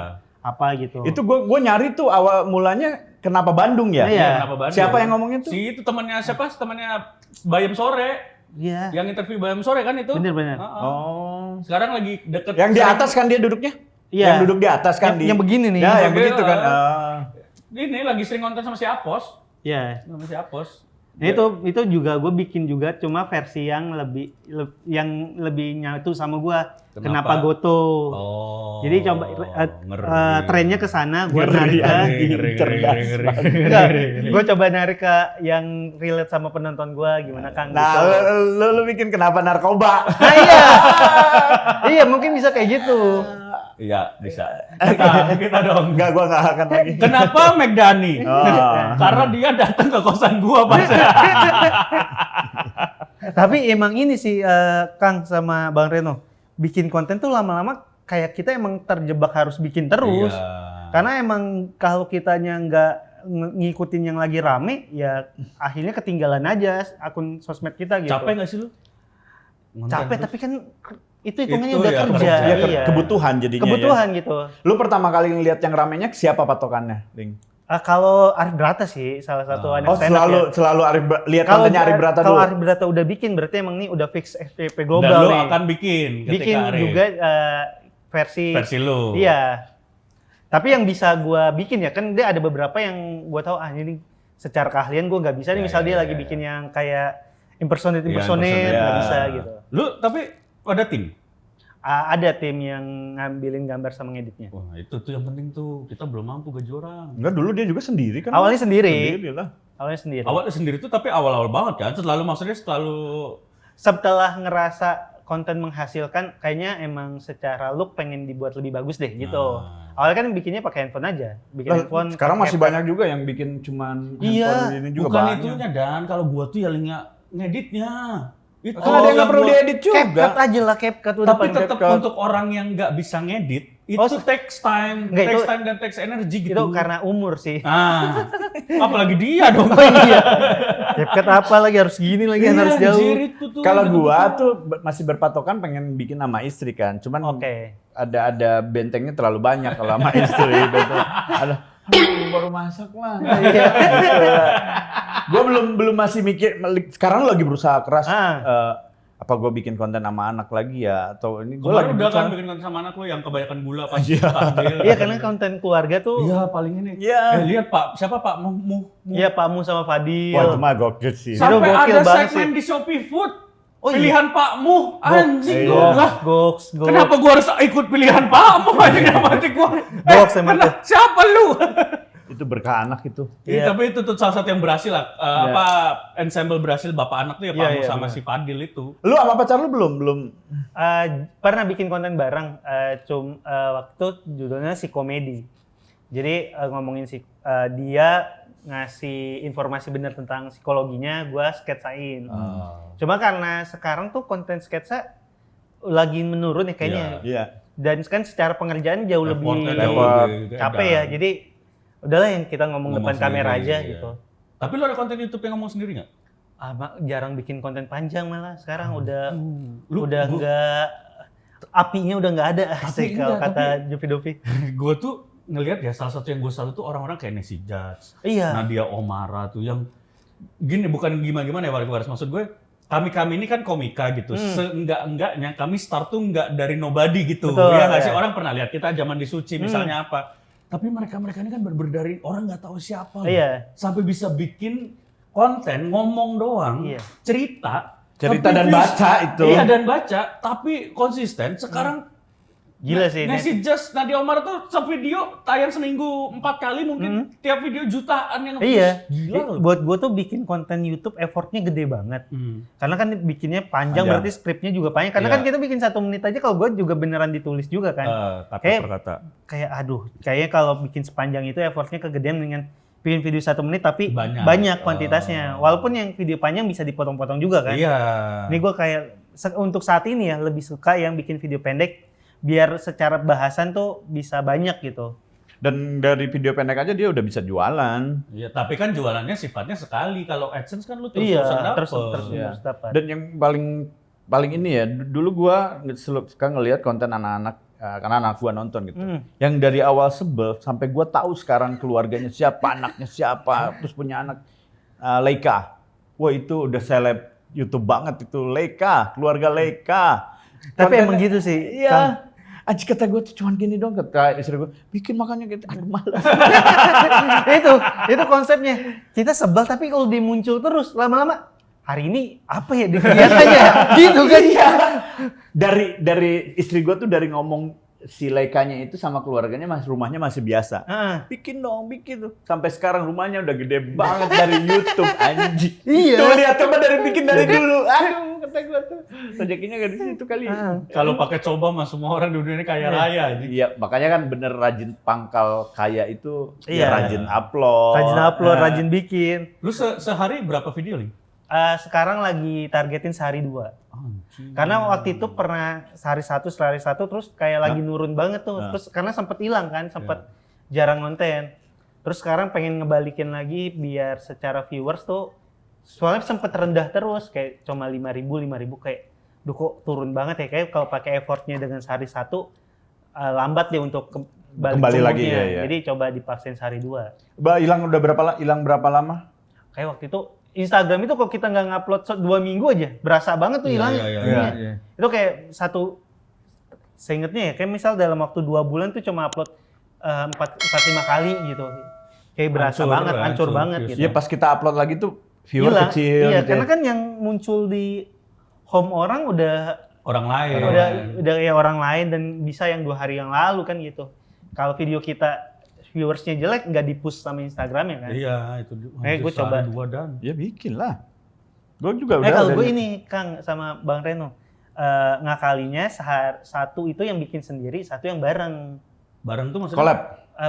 apa gitu. Itu gua nyari tuh awal mulanya kenapa Bandung ya? Iya. Kenapa Bandung? Siapa yang ngomongin tuh? Si itu temannya siapa? Temannya Bayam Sore. Iya. Yang interview Bayam Sore kan itu? Bener-bener. Heeh. Oh. Sekarang lagi deket. Yang di atas kan dia duduknya? Iya. Yang duduk di atas kan Yang begini nih. Ya, yang Oke, begitu kan. Ini lagi sering konten sama si Apos. Iya. Sama si Apos. Nah, itu juga gue bikin juga, cuma versi yang lebih nyatu sama gue. Kenapa Goto? Oh. Jadi coba trennya ke sana, gue narik gue coba narik ke yang relate sama penonton gue, gimana Kang? Nah, gitu. lu bikin kenapa narkoba? Nah iya, iya mungkin bisa kayak gitu. Iya, bisa. Kita dong. Enggak, gua nggak akan lagi. Kenapa McDani? Karena dia datang ke kosan gua pas. Tapi emang ini sih Kang sama Bang Reno, bikin konten tuh lama-lama kayak kita emang terjebak harus bikin terus. Iya. Karena emang kalau kitanya nggak ngikutin yang lagi rame, ya akhirnya ketinggalan aja akun sosmed kita gitu. Capek nggak sih lu? Capek, tapi kan itu hitungannya Itu udah ya, kerja. Ya, Iya. kebutuhan jadinya. Kebutuhan gitu. Lu pertama kali ngelihat yang ramenya siapa patokannya, Ling? Kalau Arif Brata sih salah satu anak Oh, stand up ya. selalu lihat kontennya Arif Brata dulu. Kalau Arif Brata udah bikin, berarti emang nih udah fix FVP global Dan lu nih. akan bikin Bikin Arif. juga versi lu. Iya. Tapi yang bisa gua bikin ya, kan dia ada beberapa yang gua tahu ini secara keahlian gua nggak bisa nih. Misal dia lagi bikin yang kayak impersonate nggak bisa gitu. Lu tapi ada tim? Ada tim yang ngambilin gambar sama ngeditnya. Wah, itu tuh yang penting tuh. Kita belum mampu gaji orang. Enggak, dulu dia juga sendiri kan? Awalnya sendiri. Lah. Awalnya sendiri. Awalnya sendiri tuh tapi awal-awal banget kan. Selalu Setelah ngerasa konten menghasilkan, kayaknya emang secara look pengen dibuat lebih bagus deh gitu. Awalnya kan bikinnya pakai handphone aja. Handphone. Sekarang masih pakai banyak juga yang bikin cuman Iya, handphone ini juga bukan banyak. itunya Dan, kalau gua tuh ya ngeditnya. Itu Kan ada yang nggak perlu diedit CapCut juga. aja lah, CapCut udah tapi paling tetap CapCut. untuk orang yang nggak bisa ngedit itu Oh, takes time, Nggak, takes itu- time dan takes energy gitu. Itu karena umur sih. Ah, apalagi dia dong. Iya. CapCut apa lagi harus gini lagi Iya, harus jauh. anjir, itu tuh. Kalau gitu gua tuh. tuh masih berpatokan pengen bikin sama istri kan. Cuman Oke. ada bentengnya terlalu banyak kalau sama istri. Aduh, baru masak lah. Iya. Gue belum masih mikir. Sekarang lagi berusaha keras. Apa gue bikin konten sama anak lagi ya? Atau ini gue lagi Kemarin udah kan berusaha. bikin konten sama anak lo yang kebanyakan gula pas Iya. takjil. Iya, karena konten keluarga tuh. Iya, paling ini. Iya. Lihat Pak, siapa Pak? Mu. Iya, Pak Mu sama Fadil. Wah itu mah gokil sih. Sa- Sampai gokil ada banget segmen sih. di Shopee Food. Oh, iya. Pilihan Pak Mu. Anjing Iya. gua lah. Goks. Kenapa gua harus ikut pilihan Pak Mu? Anjing kenapa nanti gua. Goks emang tuh. Siapa lu? Itu berkah anak itu. Iya. Tapi itu tuh salah satu yang berhasil lah. Ensemble berhasil bapak anak tuh ya Pak Iya, Mu iya, sama benar. si Fadil itu. Lu sama pacar lu belum? Pernah bikin konten bareng, waktu judulnya si komedi. Jadi ngomongin dia ngasih informasi benar tentang psikologinya, gue sketsain. Cuma karena sekarang tuh konten sketsa lagi menurun ya kayaknya. Iya. Dan kan secara pengerjaan jauh lebih Effortnya jauh repot. lebih capek ya. edan. Jadi udahlah yang kita ngomong Ngomong depan kamera sendiri, aja iya. gitu. Tapi lu ada konten YouTube yang ngomong sendiri nggak? Jarang bikin konten panjang malah. Sekarang udah Lu- udah gua- nggak, apinya udah nggak ada sih kalau enggak, kata Jovi Dovi. Gue tuh ngelihat ya salah satu yang gue salut tuh orang-orang kayak Nancy Judge, Iya. Nadia Omara tuh yang gini, bukan gimana-gimana ya Waris, maksud gue kami ini kan komika gitu, seenggak-enggaknya kami start tuh enggak dari nobody gitu. Betul, Ya nggak sih, ya. orang pernah lihat kita zaman di Suci misalnya apa, tapi mereka ini kan bener-bener dari orang nggak tahu siapa loh. Iya. Sampai bisa bikin konten ngomong doang, Iya. cerita Cerita tapi dan views- baca itu. Iya, dan baca tapi konsisten. Sekarang Gila sih ini. Nancy Just, Nadia Omar tuh sevideo tayang seminggu 4 kali mungkin tiap video jutaan yang Iya. Gila loh. Buat gue tuh bikin konten YouTube effortnya gede banget. Karena kan bikinnya panjang, Panjang. berarti skripnya juga panjang. Karena Iya. kan kita bikin 1 menit aja, kalau gue juga beneran ditulis juga kan. Kata Kayak- per kata. Kayak aduh, kayaknya kalau bikin sepanjang itu effortnya kegedean dengan bikin video 1 menit tapi Banyak. banyak kuantitasnya. Walaupun yang video panjang bisa dipotong-potong juga kan. Iya. Ini gue kayak untuk saat ini ya lebih suka yang bikin video pendek biar secara bahasan tuh bisa banyak gitu. Dan dari video pendek aja dia udah bisa jualan. Iya, tapi kan jualannya sifatnya sekali. Kalau AdSense kan lu Iya, terus-terusan dapet. terus Iya. dapat. Dan yang paling ini ya, dulu gua suka ngelihat konten anak-anak karena anak gua nonton gitu. Yang dari awal sebel sampai gua tahu sekarang keluarganya siapa, anaknya siapa, terus punya anak Leika. Wah, itu udah seleb YouTube banget itu, Leika, keluarga Leika. Tapi Kontennya- emang gitu sih. Iya. Kang. Anjing kata gue tuh cuman gini dong, kata istri gue, bikin makannya gitu, aduh malas. itu konsepnya. Kita sebel tapi kalau dia muncul terus lama-lama hari ini apa ya kelihatannya gitu kan. Iya. Dari istri gue tuh dari ngomong si Leikanya itu sama keluarganya rumahnya masih biasa. Bikin dong, bikin tuh. Sampai sekarang rumahnya udah gede banget dari YouTube anjing. Iya. Tuh lihat coba dari bikin dari dulu. Aduh, kata gue tuh. Rezekinya gak di situ kali. Kalau pakai coba mah semua orang di dunia ini kaya raya anjing. Iya, makanya kan bener rajin pangkal kaya itu Iya. ya rajin upload. Rajin bikin. Lu sehari berapa video, Ling? Sekarang lagi targetin sehari 2. Karena waktu itu pernah sehari satu terus kayak lagi nurun banget tuh. Terus karena sempet hilang kan, sempet jarang konten. Terus sekarang pengen ngebalikin lagi biar secara viewers tuh soalnya sempet rendah terus kayak cuma 5.000 kayak duh kok turun banget ya, kayak kalau pakai effortnya dengan sehari 1 lambat deh untuk Kembali lagi ya. Jadi coba dipaksain sehari 2. Hilang berapa lama? Kayak waktu itu Instagram itu kalau kita nggak ngupload 2 minggu aja, berasa banget tuh hilangnya. Iya. Itu kayak seingetnya ya, kayak misal dalam waktu 2 bulan tuh cuma upload 4-5 kali gitu. Kayak berasa banget, hancur banget gitu. Iya pas kita upload lagi tuh viewer Hilang. kecil. Iya, gitu karena ya. kan yang muncul di home orang udah Orang lain. kayak orang lain dan bisa yang 2 hari yang lalu kan gitu. Kalau video kita viewersnya jelek nggak di-push sama Instagramnya kan. Iya, itu. Gue coba. 2 dan. Ya bikin lah. Gue juga udah. Kalau gue ini Kang sama Bang Reno ngakalinya satu itu yang bikin sendiri, satu yang bareng. Bareng tuh maksudnya? Collab.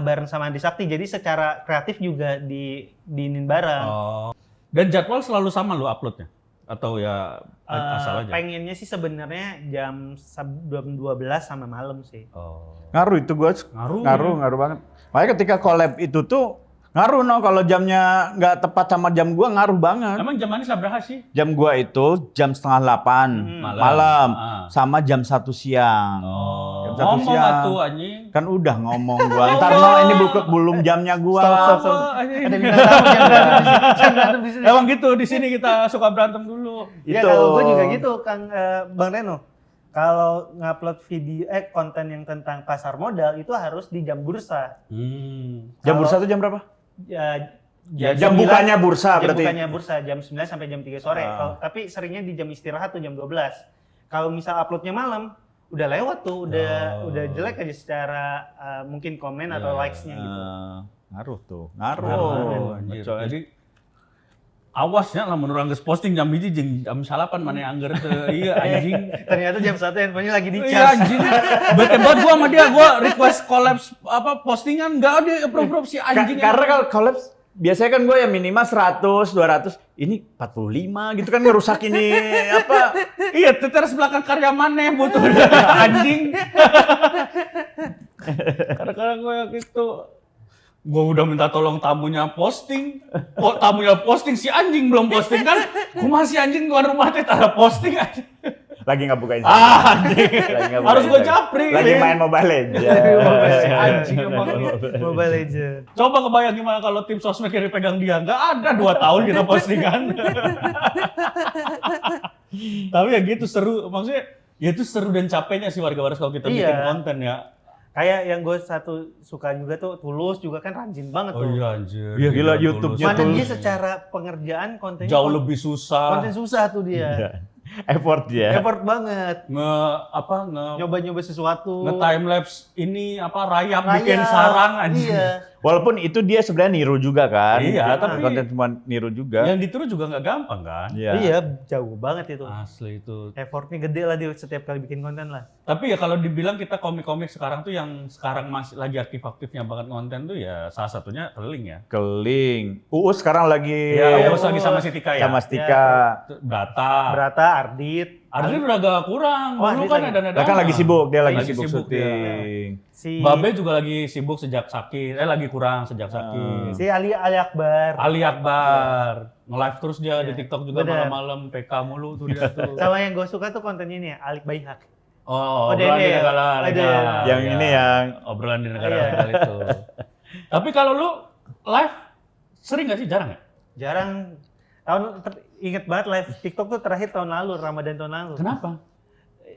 Bareng sama Andi Sakti. Jadi secara kreatif juga diinin bareng. Oh. Dan jadwal selalu sama lu uploadnya? Atau ya asal aja? Pengennya sih sebenarnya jam 12 sama malam sih. Oh. Ngaruh itu gue. Ngaruh banget. Makanya ketika collab itu tuh ngaruh kalau jamnya nggak tepat sama jam gua ngaruh banget. Emang jam manis berapa sih? Jam gua itu jam 7:30 malam sama jam 1 siang. Oh. Jam 1 Ngomong siang. atuh anjing. Kan udah ngomong gua. Ntar ini belum jamnya gua. Stop. Ada bintang tamu jam berantem di sini. Emang gitu di sini kita suka berantem dulu. Iya kalau gue juga gitu Kang Bang Reno. Kalau ngupload video konten yang tentang pasar modal itu harus di jam bursa. Jam bursa itu jam berapa? Jam 9, bukanya bursa jam berarti. bukanya bursa jam 9 sampai jam 3 sore. Tapi seringnya di jam istirahat tuh jam 12. Kalau misal uploadnya malam, udah lewat tuh, udah jelek aja secara mungkin komen atau likes-nya gitu. Ngaruh tuh. Anjir. Jadi awasnya lah menurut Angges posting jam hiji jeung jam 8 mana yang angger teu iya anjing. Ternyata jam 1 handphonenya lagi di Iya charge. anjing. Bete banget gua sama dia, gua request collab postingan enggak ada approve si anjing. Karena kalau collab biasanya kan gue ya minimal 100, 200. Ini 45 gitu kan ngerusak ini apa? Iya, teteres belakang karya maneh butuh anjing. Kadang-kadang gue gitu. Gue udah minta tolong tamunya posting. Tamunya posting, si anjing belum posting kan. Gue masih anjing tuan rumah teh ada posting aja. Lagi nggak buka Instagram. Anjing. Harus gue japri. Lagi main Mobile Legends. Si anjing emang. Mobile Legends. Coba kebayang gimana kalau tim sosmed yang dipegang dia. Nggak ada 2 tahun kita postingan. Tapi ya gitu seru. Maksudnya ya itu seru dan capeknya sih warga-warga kalau kita bikin konten ya. Kayak yang gue suka juga tuh Tulus juga kan rajin banget tuh. Oh iya anjir. Iya gila YouTube-nya Mana Tulus. dia secara pengerjaan kontennya Jauh lebih susah. konten susah tuh dia. Effort ya. Effort banget. Nyoba-nyoba sesuatu. Nge-time lapse ini rayap bikin sarang anjing. Iya. Walaupun itu dia sebenarnya niru juga kan. Iya, tapi konten cuma niru juga. Yang ditiru juga nggak gampang kan? Iya, jauh banget itu. Asli itu. Effortnya gede lah dia setiap kali bikin konten lah. Tapi ya kalau dibilang kita komik-komik sekarang tuh yang sekarang masih lagi aktif-aktifnya banget konten tuh ya salah satunya Keling ya. Keling. Uus sekarang lagi. Ya, Uus lagi sama si Tika ya. Sama Tika. Brata, Ardit udah agak kurang. Dulu kan ada Dia kan lagi sibuk, dia lagi sibuk Ya. syuting. Si Babe juga lagi sibuk sejak sakit. Lagi kurang sejak sakit. Si Ali Akbar. Ali Akbar. Nge-live terus dia di TikTok juga malam-malam PK mulu tuh dia tuh. Sama yang gue suka tuh kontennya ini ya, Alik Baihak. Obrolan di negara legal. Yang ini yang obrolan di negara legal itu. Tapi kalau lu live sering nggak sih? Jarang ya? Jarang. Inget banget live TikTok tuh terakhir tahun lalu, Ramadan tahun lalu. Kenapa?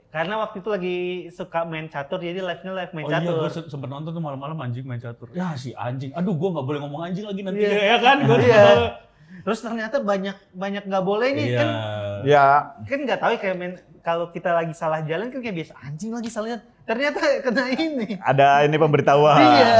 Karena waktu itu lagi suka main catur, jadi live-nya live main Oh iya, catur. gue sempet nonton tuh malam-malam anjing main catur. Ya si anjing, aduh gue nggak boleh ngomong anjing lagi nanti. Iya. Ya kan, gue Terus ternyata banyak nggak boleh nih Iya. kan. Ya, Kan nggak tahu ya kayak main kalau kita lagi salah jalan kan kayak biasa anjing lagi salah jalan. Ternyata kena ini. ada ini pemberitahuan. Iya.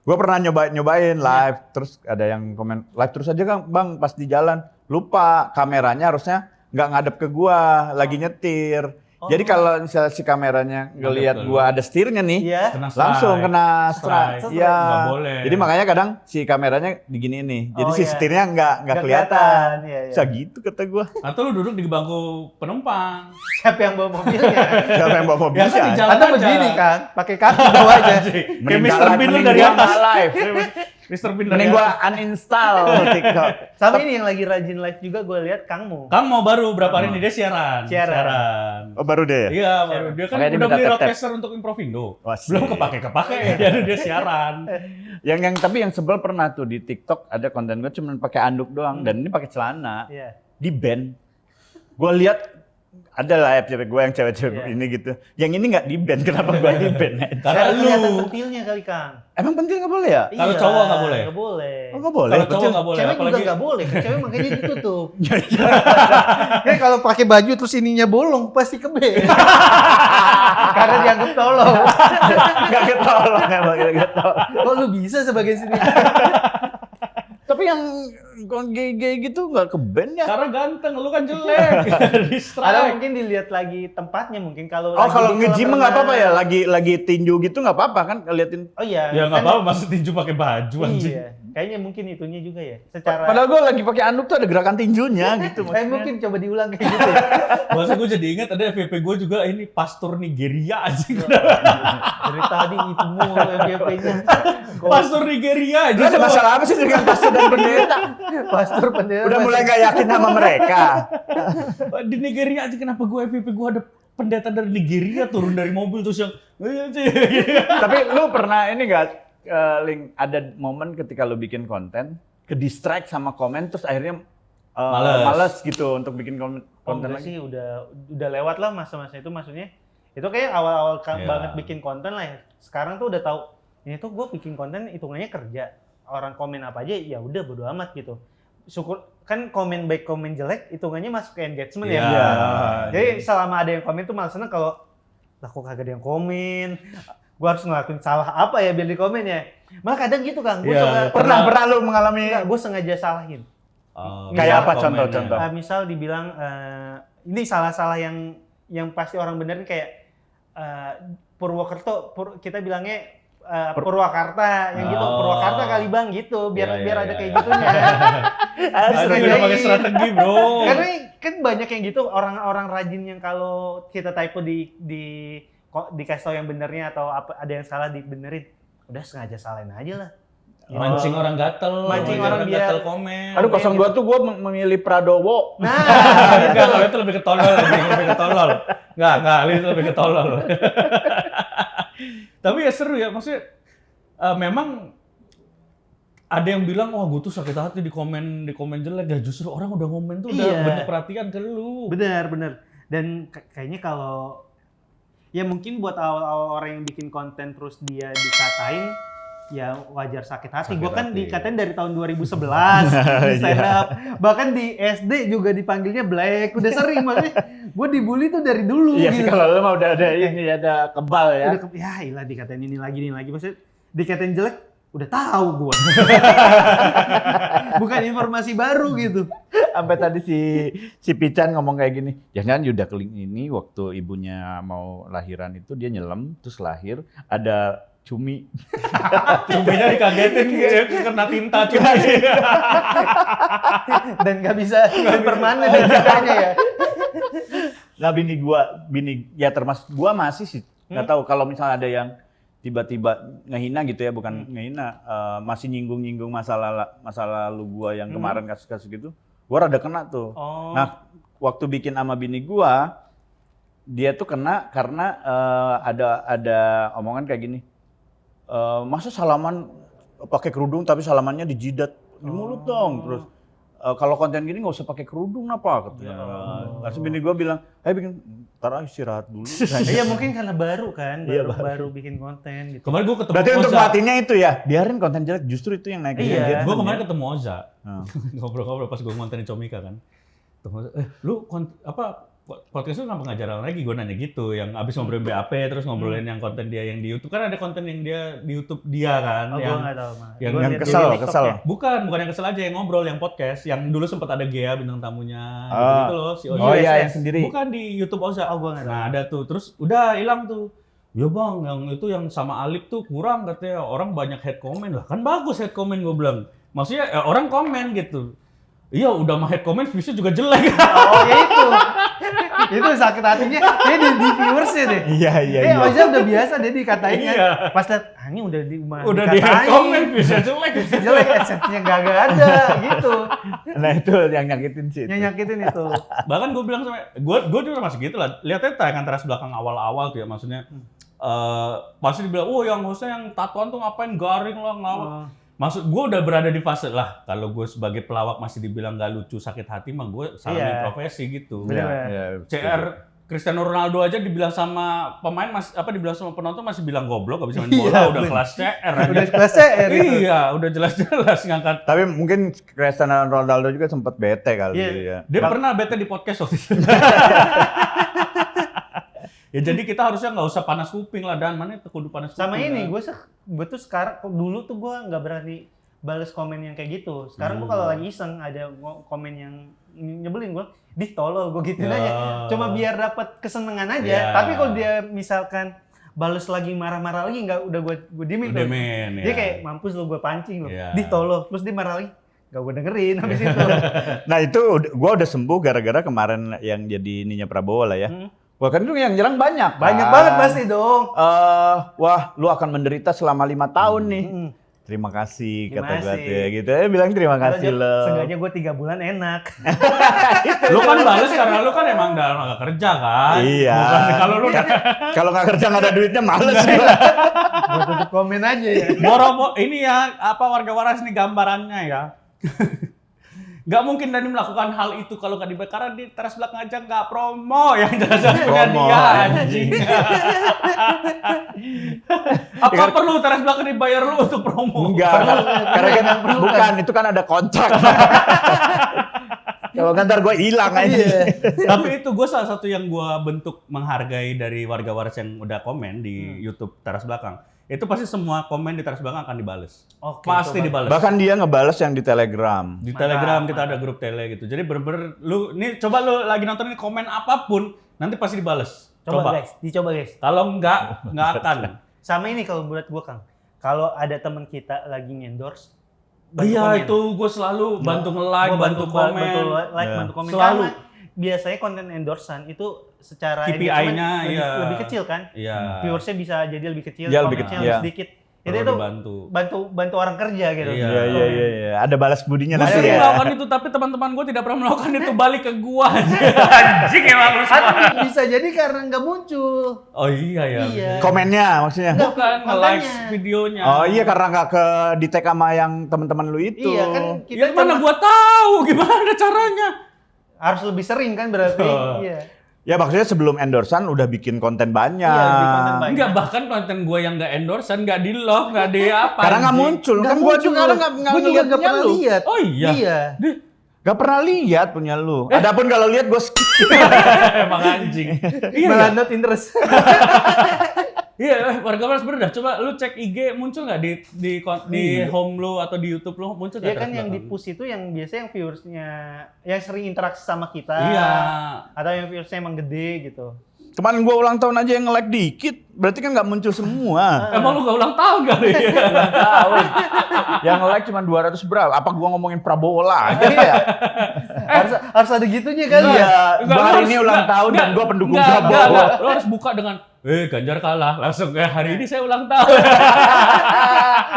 Gue pernah nyobain live, terus ada yang komen live terus aja kan bang pas di jalan. Lupa kameranya harusnya nggak ngadep ke gua, lagi nyetir. Jadi kalau misalnya si kameranya ngelihat gua ada setirnya nih, Iya. Kena langsung strike. kena strike. Strike. Iya. Nggak boleh. Jadi makanya kadang si kameranya diginiin nih. Jadi Oh, si iya. setirnya nggak Nggak kelihatan. Iya, iya. Bisa gitu kata gua. Atau lu duduk di bangku penumpang. Siapa yang bawa mobilnya? Siapa yang bawa mobil? Ya kan di jalan Atau aja. begini kan, pakai kaki bawa aja. Kayak Mr. Bean lu dari atas. live. Mr. Bean dari Mending atas. gua uninstall TikTok. Sama ini yang lagi rajin live juga gue lihat Kangmu. Kang mau baru berapa hari ini dia siaran. Siaran. Oh baru deh. Iya, baru. Dia kan Makanya dia udah minta beli tap-tap. roadcaster untuk Improvindo. Wah, sih. Belum kepake-kepake jadi dia siaran. Tapi yang sebel pernah tuh di TikTok ada konten gue cuma pakai anduk doang dan ini pakai celana. Iya. Di band. Gue lihat ada lah ya cewek gue yang cewek-cewek Iya. ini gitu. Yang ini nggak di band, kenapa gue di band? Karena Kelihatan lu pentilnya kali Kang. Emang penting nggak boleh ya? Kalau cowok nggak boleh? Nggak boleh. Oh nggak boleh. kalau cowok nggak boleh, Cewek juga apalagi nggak boleh, cewek makanya ditutup. Iya. Kan kalau pakai baju terus ininya bolong pasti kebe. Karena dianggap tolong. Nggak ketolong emang nggak ketolong. Kok lu bisa sebagai sini? Tapi yang gay-gay gitu nggak ke band ya? karena ganteng, lu kan jelek. Di Atau strike. mungkin dilihat lagi tempatnya mungkin kalau Oh lagi kalau di nge-gym kolam nggak apa-apa ya, renang. lagi tinju gitu nggak apa-apa kan liatin. Oh iya. Ya nggak kan- apa-apa, masih tinju pakai baju anjing. Iya. Kayaknya mungkin itunya juga ya. Secara Padahal gue lagi pakai anduk tuh ada gerakan tinjunya gitu. mungkin coba diulang kayak gitu. Masa gue jadi ingat ada FVP gue juga ini pastor Nigeria anjing. Dari tadi itu mulu FYP-nya. Pastor Nigeria aja. Lu ada masalah apa sih dengan pastor dan pendeta? Pastor pendeta. Udah mulai nggak yakin sama mereka. Di Nigeria aja kenapa gue FVP gue ada pendeta dari Nigeria turun dari mobil terus yang Tapi lu pernah ini nggak Link ada momen ketika lu bikin konten ke distract sama komen terus akhirnya males gitu untuk bikin konten Enggak lagi. sih udah lewat lah masa-masa itu maksudnya. Itu kayak awal-awal Iya. banget bikin konten lah ya. Sekarang tuh udah tahu ini tuh gue bikin konten hitungannya kerja. Orang komen apa aja ya udah bodo amat gitu. Syukur kan komen baik komen jelek hitungannya masuk ke engagement ya. Iya. Jadi selama ada yang komen tuh malah seneng kalau lah kok kagak ada yang komen. Gue harus ngelakuin salah apa ya biar di komen ya. Malah kadang gitu Kang, gue Iya, Pernah lu mengalami gue sengaja salahin. kayak apa Komennya. contoh? Misal dibilang ini salah-salah yang pasti orang benerin kayak Purwokerto, kita bilangnya Purwakarta yang gitu, Oh. Purwakarta kali bang gitu, biar Iya, biar iya, ada iya. kayak gitunya. Aduh, udah pakai strategi, Bro. Karena kan banyak yang gitu orang-orang rajin yang kalau kita typo dikasih tahu yang benernya atau apa ada yang salah dibenerin, udah sengaja salahin aja lah. Mancing orang gatel, Mancing orang biar- gatel komen. Aduh 02 tuh gue memilih Pradowo. Nah, Enggak, kalau itu lebih ke tolol, lebih ke tolol. Enggak, itu lebih ke tolol. Tapi ya seru ya, maksudnya memang ada yang bilang, wah gue tuh sakit hati di komen jelek. Ya justru orang udah ngomen tuh udah Iya. bentuk perhatian ke lu. bener. Dan kayaknya kalau ya mungkin buat awal-awal orang yang bikin konten terus dia dikatain, ya wajar sakit hati. Sakit Gue kan hati. dikatain dari tahun 2011 di stand up. Bahkan di SD juga dipanggilnya Black. Udah sering makanya gue dibully tuh dari dulu. Iya sih gitu. kalau lu mah udah ada ini ada kebal ya. Ya ilah dikatain ini lagi. Maksudnya dikatain jelek udah tahu gue. Bukan informasi baru gitu. Sampai tadi si Pican ngomong kayak gini, jangan Yuda Keling ini waktu ibunya mau lahiran itu dia nyelam terus lahir ada cumi. Cuminya dikagetin ya, kena tinta cumi. Dan nggak bisa permanen dan jakanya ya. Nah bini ya termasuk gua masih sih nggak tahu kalau misalnya ada yang tiba-tiba ngehina gitu ya, bukan ngehina, masih nyinggung-nyinggung masa lalu gua yang kemarin kasus-kasus gitu, gua rada kena tuh. Oh. Nah waktu bikin sama bini gua, dia tuh kena karena ada omongan kayak gini, masa salaman pakai kerudung tapi salamannya di jidat, di mulut dong, terus kalau konten gini nggak usah pakai kerudung apa katanya. Langsung bini gua bilang, ayo bikin ntar istirahat dulu. Iya mungkin karena baru kan, Iya, baru bikin konten gitu. Kemarin gue ketemu Berarti untuk Oza. ngelatinnya itu ya, biarin konten jelek, justru itu yang naikin Iya. engagement Gue kemarin ya. ketemu Oza. Oh. Ngobrol-ngobrol pas gue ngontenin Comika kan. Ketemu Oza, lu podcast lu kenapa nggak jalan lagi? Gue nanya gitu, yang abis ngobrolin BAP terus ngobrolin yang konten dia yang di YouTube. Kan ada konten yang dia di YouTube dia kan. Oh, yang gue nggak tahu mah. yang Gua liat kesel, di TikTok kesel. ya. bukan yang kesel aja, yang ngobrol, yang podcast. Yang dulu sempat ada Gea bintang tamunya gitu loh, si Oza. Oh iya, USS. yang sendiri. Bukan di YouTube Oza. Oh, gua nggak tahu. Nah ada tuh, terus udah hilang tuh. Ya bang, yang itu yang sama Alip tuh kurang katanya, orang banyak hate comment lah. Kan bagus hate comment gue bilang. Maksudnya orang komen gitu. Iya udah mah hate comment, views-nya juga jelek. Oh ya itu. Itu sakit hatinya. Dia di viewersnya deh. Iya. Oza udah biasa dia dikatain kan. Iya. Pas liat, ini udah Udah di hate comment, views-nya jelek. jelek, adsense-nya gak ada gitu. Nah itu yang nyakitin sih. Yang nyakitin itu. Bahkan gue bilang sama, gue juga masih gitu lah. Lihatnya tayangan teras belakang awal-awal tuh ya, maksudnya. Pasti dibilang, oh yang hostnya yang tatoan tuh ngapain garing lah, ngawak. Maksud gue udah berada di fase lah, kalau gue sebagai pelawak masih dibilang gak lucu, sakit hati mah gue salamin Iya. profesi gitu. Bener. Iya, CR Cristiano Ronaldo aja dibilang sama pemain dibilang sama penonton masih bilang goblok, gak bisa main bola, udah kelas CR aja. Udah kelas CR itu. Iya, udah jelas-jelas ngangkat. Tapi mungkin Cristiano Ronaldo juga sempat bete kali Iya. ya. Dia pernah bete di podcast waktu itu. Ya jadi kita harusnya nggak usah panas kuping lah, dan mana itu kudu panas kuping. Sama ini, kan? gue tuh sekarang, dulu tuh gue nggak berani bales komen yang kayak gitu. Sekarang gue kalau lagi iseng ada komen yang nyebelin gue, tolol gue gituin aja. Cuma biar dapat kesenangan aja. Ya. Tapi kalau dia misalkan bales lagi marah-marah lagi, nggak udah gue diemin tuh. Demen, Dia ya. kayak mampus lo, gue pancing lo. Ya. Tolol, terus dia marah lagi. Gak gue dengerin habis itu. Nah itu gua udah sembuh gara-gara kemarin yang jadi ininya Prabowo lah ya. Wah kan itu yang nyerang banyak. Banyak kan? banget pasti dong. Wah lu akan menderita selama 5 tahun nih. Terima kasih Terima kata gue kasih. tuh ya gitu. Bilang terima kasih lo. Seenggaknya gue 3 bulan enak. Lu kan bales karena lu kan emang udah nggak kerja kan. Iya. Bukan kalau lu Kalau nggak kerja nggak ada duitnya males sih. Gue tutup komen aja ya. boro ini ya apa warga waras nih gambarannya ya. Nggak mungkin Dani melakukan hal itu kalau nggak dibayar, karena di teras belakang aja nggak promo, yang jelas-jelas punya Promo. dia anjing. Apa perlu teras belakang dibayar lu untuk promo? Enggak. Karena kan bukan itu kan ada kontrak. Kalau kan ntar gue hilang aja. Tapi itu gue salah satu yang gue bentuk menghargai dari warga waras yang udah komen di YouTube teras belakang. Itu pasti semua komen di teras belakang akan dibales. Oke, Pasti coba. dibales. Bahkan dia ngebales yang di Telegram. Di Telegram kita ada grup tele gitu. Jadi bener-bener lu nih coba lu lagi nonton ini komen apapun nanti pasti dibales. Coba guys, dicoba guys. Kalau enggak akan. Sama ini kalau buat gue Kang. Kalau ada teman kita lagi endorse, Iya itu gue selalu bantu nge-like, bantu komen. bantu like, Ya. bantu komen. Selalu. Karena biasanya konten endorsean itu secara KPI-nya, engagement iya. lebih kecil kan? Iya. Viewersnya bisa jadi lebih kecil, Iya, lebih komennya kecil, lebih iya. sedikit. Perlu Itu dibantu. bantu orang kerja gitu. Iya. Iya. Ada balas budinya Gue nanti sering ya. melakukan itu, tapi teman-teman gue tidak pernah melakukan itu balik ke gue. Anjing emang lu semua. Kan bisa jadi karena nggak muncul. Oh iya ya. Iya. Komennya maksudnya. Enggak. Bukan nge-like Kontennya. videonya. Oh iya karena nggak ke di tag sama yang teman-teman lu itu. Iya kan kita Ya mana gue tahu gimana caranya. harus lebih sering kan berarti. Oh. Iya. Ya maksudnya sebelum endorsean udah bikin konten banyak. Iya, bikin konten banyak. Enggak, bahkan konten gue yang nggak endorsean, nggak di love, nggak di apa. Karena nggak anjing. muncul. Nggak Kan gua muncul. juga nggak Gua juga ngeliat nggak punya pernah lu. lihat. Oh iya. Iya. Gak pernah lihat punya lu. Adapun kalau lihat gue skip. Emang anjing. Iya. Malah not interest. Iya, warga waras bener dah. Coba lu cek IG muncul nggak di home lu atau di YouTube lu muncul nggak? Ya kan teras yang di belakang? push itu yang biasanya yang viewersnya yang sering interaksi sama kita. Iya. Atau yang viewersnya emang gede gitu. Kemarin gue ulang tahun aja yang nge-like dikit. Berarti kan nggak muncul semua. Emang lu gak ulang tahun kali ya? Tahun. Yang nge-like cuma 200 berapa? Apa gua ngomongin Prabowo lagi ya? harus ada gitunya kali ya. Iya. Gua hari ini ulang tahun dan gua pendukung Prabowo. Enggak. Lu harus buka dengan Ganjar kalah, langsung kayak hari ini saya ulang tahun.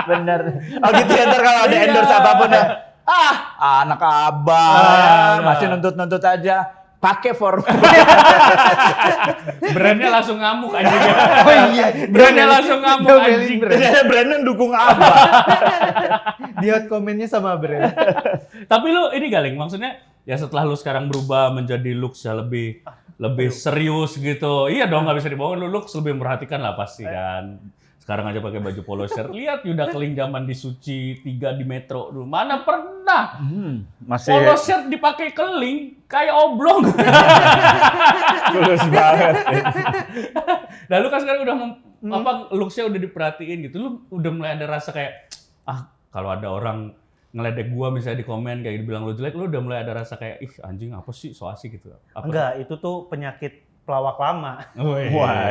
Bener. Oh gitu ya, ntar kalau ada Iya. endorse apapun ya. Anak abang masih nuntut-nuntut aja. Pakai form. Brandnya langsung ngamuk anjing. Oh iya. Brandnya langsung ngamuk Diomelin anjing. brand. Ternyata brandnya dukung abang. Di hot komennya sama brand. Tapi lu ini Galing, maksudnya ya setelah lu sekarang berubah menjadi looks yang lebih lebih serius gitu. Iya dong, nggak bisa dibohong, lu lebih memperhatikan lah pasti kan. Sekarang aja pakai baju polo shirt. Lihat Yuda Keling zaman di Suci 3 di Metro dulu. Mana pernah Masih polo shirt dipakai Keling kayak oblong. tulus banget. Nah lu kan sekarang udah looks-nya udah diperhatiin gitu. Lu udah mulai ada rasa kayak kalau ada orang ngeledek gua misalnya di komen kayak dibilang lu jelek, lu udah mulai ada rasa kayak ih anjing apa sih so asik gitu. Enggak, itu tuh penyakit pelawak lama. Wah,